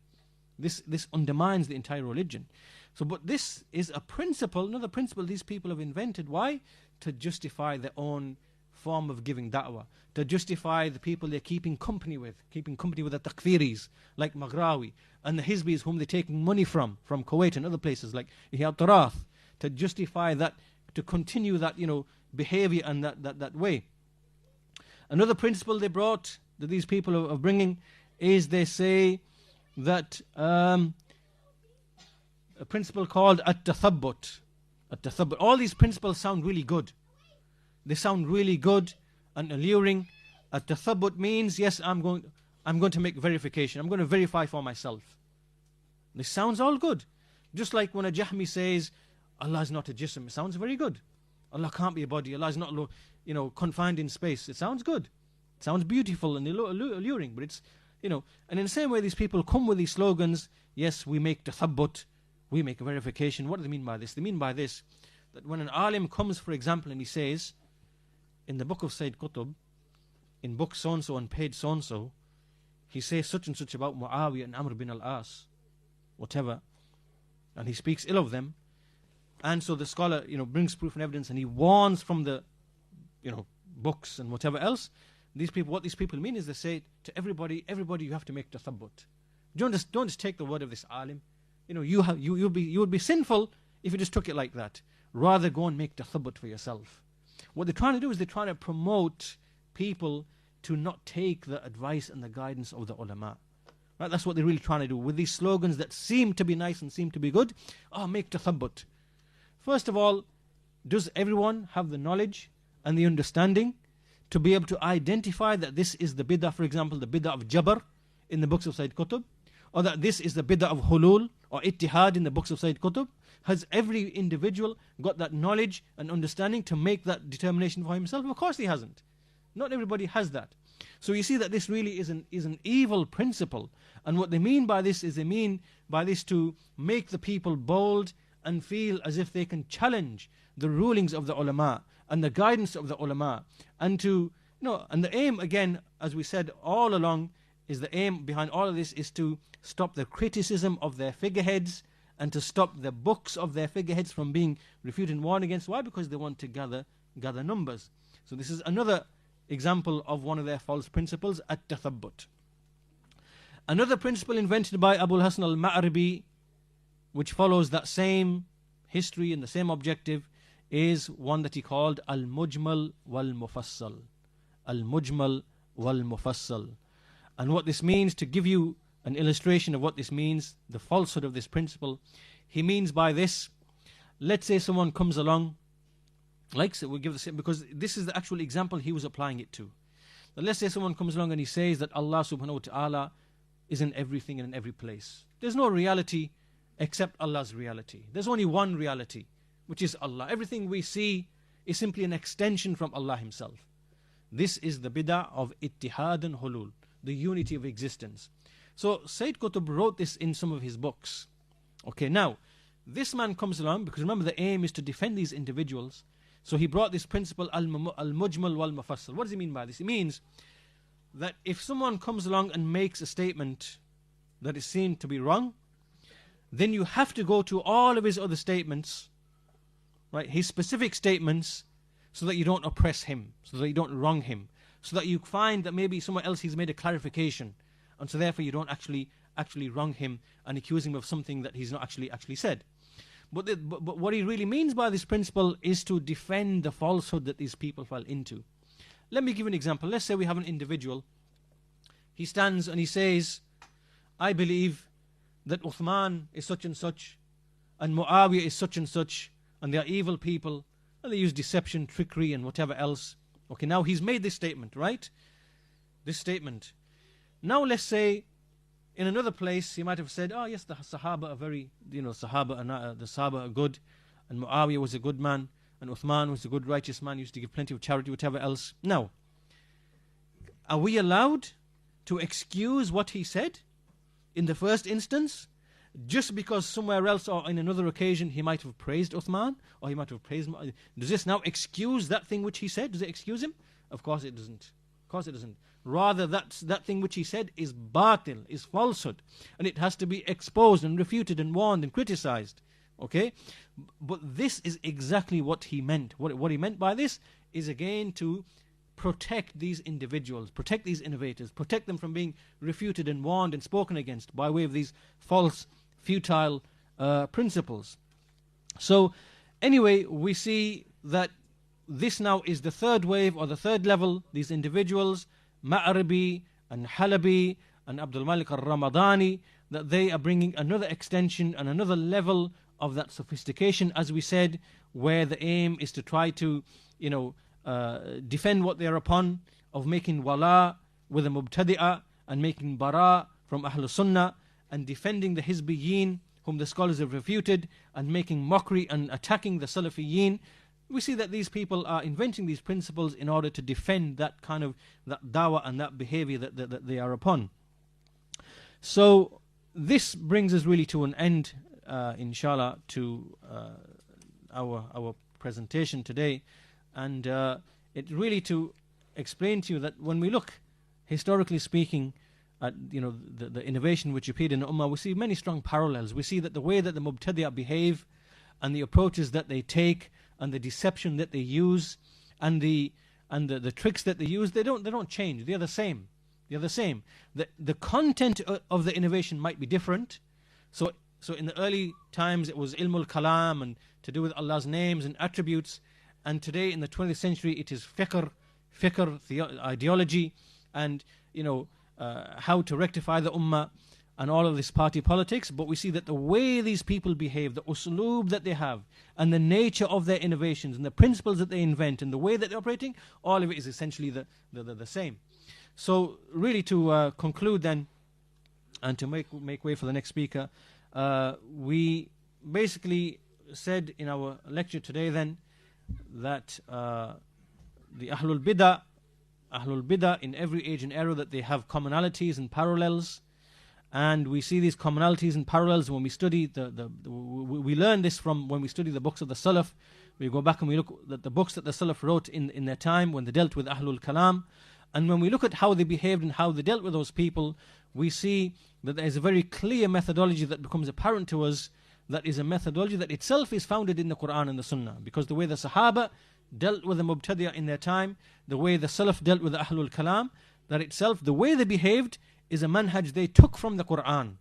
This undermines the entire religion. So, but this is a principle, another principle these people have invented. Why? To justify their own form of giving da'wah, to justify the people they're keeping company with the takfiris like Maghrawi and the Hizbis whom they're taking money from Kuwait and other places like Ihya Turath, to justify that, to continue that behavior and that way. Another principle they brought, that these people are bringing, is they say that a principle called at-tathabbut. All these principles sound really good. they sound really good and alluring. At-tathabbut means, yes, I'm going to make verification. I'm going to verify for myself. This sounds all good. Just like when a Jahmi says, Allah is not a jism, it sounds very good. Allah can't be a body. Allah is not, confined in space. It sounds good. It sounds beautiful and alluring. But it's, and in the same way these people come with these slogans, yes, we make tathabbut, we make a verification. What do they mean by this? They mean by this, that when an alim comes, for example, and he says, in the book of Sayyid Qutb, in book so-and-so on page so-and-so, he says such and such about Muawiyah and Amr bin al-As, whatever, and he speaks ill of them, and so the scholar, brings proof and evidence, and he warns from the, books and whatever else. What these people mean is they say to everybody, you have to make tathabbut. Don't just take the word of this alim. You would be sinful if you just took it like that. Rather go and make tathabbut for yourself. What they're trying to do is they're trying to promote people to not take the advice and the guidance of the ulama. Right? That's what they're really trying to do with these slogans that seem to be nice and seem to be good. Make tathabbut. First of all, does everyone have the knowledge and the understanding to be able to identify that this is the bid'ah, for example, the bid'ah of Jabr in the books of Sayyid Qutb, or that this is the bid'ah of Hulul or Ittihad in the books of Sayyid Qutb? Has every individual got that knowledge and understanding to make that determination for himself? Of course he hasn't. Not everybody has that. So you see that this really is an evil principle. And what they mean by this is they mean by this to make the people bold and feel as if they can challenge the rulings of the ulama and the guidance of the ulama. And and the aim, again, as we said all along, is the aim behind all of this is to stop the criticism of their figureheads and to stop the books of their figureheads from being refuted and warned against. Why? Because they want to gather numbers. So this is another example of one of their false principles, at-tathabbut. Another principle invented by Abu al-Hasan al-Ma'ribi, which follows that same history and the same objective, is one that he called al-mujmal wal-mufassal. Al-mujmal wal-mufassal. And what this means, to give you an illustration of what this means, the falsehood of this principle, he means by this, let's say someone comes along, we'll give the same, because this is the actual example he was applying it to. But let's say someone comes along and he says that Allah subhanahu wa ta'ala is in everything and in every place. There's no reality except Allah's reality. There's only one reality, which is Allah. Everything we see is simply an extension from Allah himself. This is the bid'ah of ittihad and hulul, the unity of existence. So Sayyid Qutb wrote this in some of his books. Okay, now, this man comes along, because remember the aim is to defend these individuals. So he brought this principle, al-mujmal wal-mufassal. What does he mean by this? It means that if someone comes along and makes a statement that is seen to be wrong, then you have to go to all of his other statements, right, his specific statements, so that you don't oppress him, so that you don't wrong him, so that you find that maybe somewhere else he's made a clarification, and so therefore you don't actually wrong him and accuse him of something that he's not actually said. But what he really means by this principle is to defend the falsehood that these people fell into. Let me give an example. Let's say we have an individual. He stands and he says, I believe that Uthman is such and such, and Muawiyah is such and such, and they are evil people, and they use deception, trickery, and whatever else. Okay, now he's made this statement, right? This statement. Now let's say, in another place, he might have said, oh yes, the Sahaba are very, the Sahaba are good, and Muawiyah was a good man, and Uthman was a good righteous man, used to give plenty of charity, whatever else. Now, are we allowed to excuse what he said in the first instance, just because somewhere else or in another occasion he might have praised Uthman, or he might have praised Muawiyah? Does this now excuse that thing which he said? Does it excuse him? Of course it doesn't. Of course it doesn't. Rather, that thing which he said is batil, is falsehood, and it has to be exposed and refuted and warned and criticized. Okay? But this is exactly what he meant. What he meant by this is, again, to protect these individuals, protect these innovators, protect them from being refuted and warned and spoken against by way of these false, futile principles. So, anyway, we see that this now is the third wave or the third level. These individuals, Ma'ribi and Halabi and Abdul Malik al-Ramadani, that they are bringing another extension and another level of that sophistication, as we said, where the aim is to try to, defend what they are upon, of making wala with the mubtadi'ah and making bara from Ahlul Sunnah, and defending the Hizbiyyin whom the scholars have refuted, and making mockery and attacking the Salafiyyin. We see that these people are inventing these principles in order to defend that kind of that dawah and that behavior that they are upon. So this brings us really to an end, inshallah, to our presentation today, and it really to explain to you that when we look, historically speaking, at the innovation which appeared in the ummah, we see many strong parallels. We see that the way that the mubtadi'ah behave, and the approaches that they take, and the deception that they use, and the tricks that they use, they don't change. They are the same. They are the same. The content of the innovation might be different. So in the early times it was ilmul kalam and to do with Allah's names and attributes, and today in the 20th century it is fiqh, ideology, and how to rectify the ummah and all of this party politics. But we see that the way these people behave, the usloob that they have, and the nature of their innovations and the principles that they invent and the way that they're operating, all of it is essentially the same. So really to conclude then, and to make way for the next speaker, we basically said in our lecture today then that the Ahlul Bidah in every age and era, that they have commonalities and parallels, and we see these commonalities and parallels when we study we learn this from when we study the books of the Salaf. We go back and we look at the books that the Salaf wrote in their time when they dealt with Ahlul Kalam, and when we look at how they behaved and how they dealt with those people, we see that there is a very clear methodology that becomes apparent to us, that is a methodology that itself is founded in the Quran and the Sunnah, because the way the Sahaba dealt with the Mubtadi'ah in their time, the way the Salaf dealt with the Ahlul Kalam, that itself, the way they behaved, is a manhaj they took from the Quran.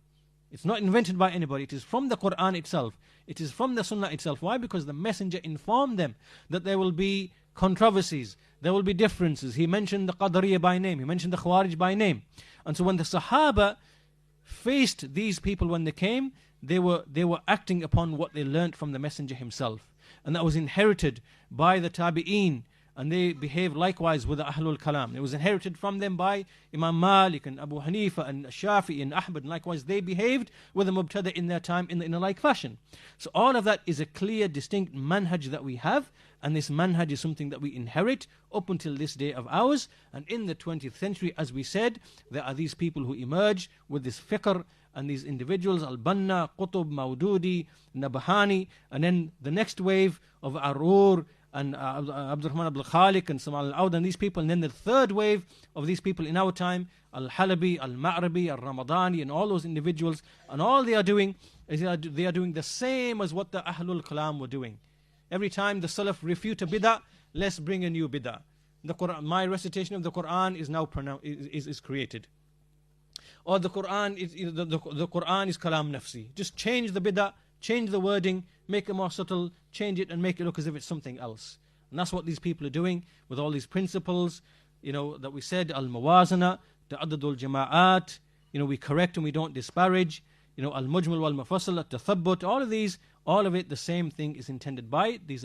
It's not invented by anybody. It is from the Quran itself. It is from the Sunnah itself. Why? Because the Messenger informed them that there will be controversies, there will be differences. He mentioned the Qadariyah by name, he mentioned the Khawarij by name. And so when the Sahaba faced these people when they came, they were acting upon what they learnt from the Messenger himself. And that was inherited by the Tabi'een, and they behaved likewise with the Ahlul Kalam. It was inherited from them by Imām Malik and Abu Hanifa and Shafi'i and Ahmad, and likewise they behaved with the Mubtada in their time in a like fashion. So all of that is a clear, distinct manhaj that we have, and this manhaj is something that we inherit up until this day of ours. And in the 20th century, as we said, there are these people who emerge with this fiqh, and these individuals, Al-Banna, Qutb, Maududi, Nabahani, and then the next wave of Arur and Abdurrahman Abdul Khaliq and Samal Al-Awd, and these people, and then the third wave of these people in our time, Al-Halabi, Al-Ma'rabi, Al-Ramadani, and all those individuals, and all they are doing is they are doing the same as what the Ahlul Kalam were doing. Every time the Salaf refute a bid'ah, let's bring a new bid'ah. The Quran, my recitation of the Quran is now is created. Or the Quran is the Quran is kalam nafsi. Just change the bid'ah, change the wording, make it more subtle, change it and make it look as if it's something else. And that's what these people are doing with all these principles, that we said, al-mawazana, ta'addudul jama'at, we correct and we don't disparage, al-mujmal wal-mufassal, at-tathabbut, all of it, the same thing is intended by. These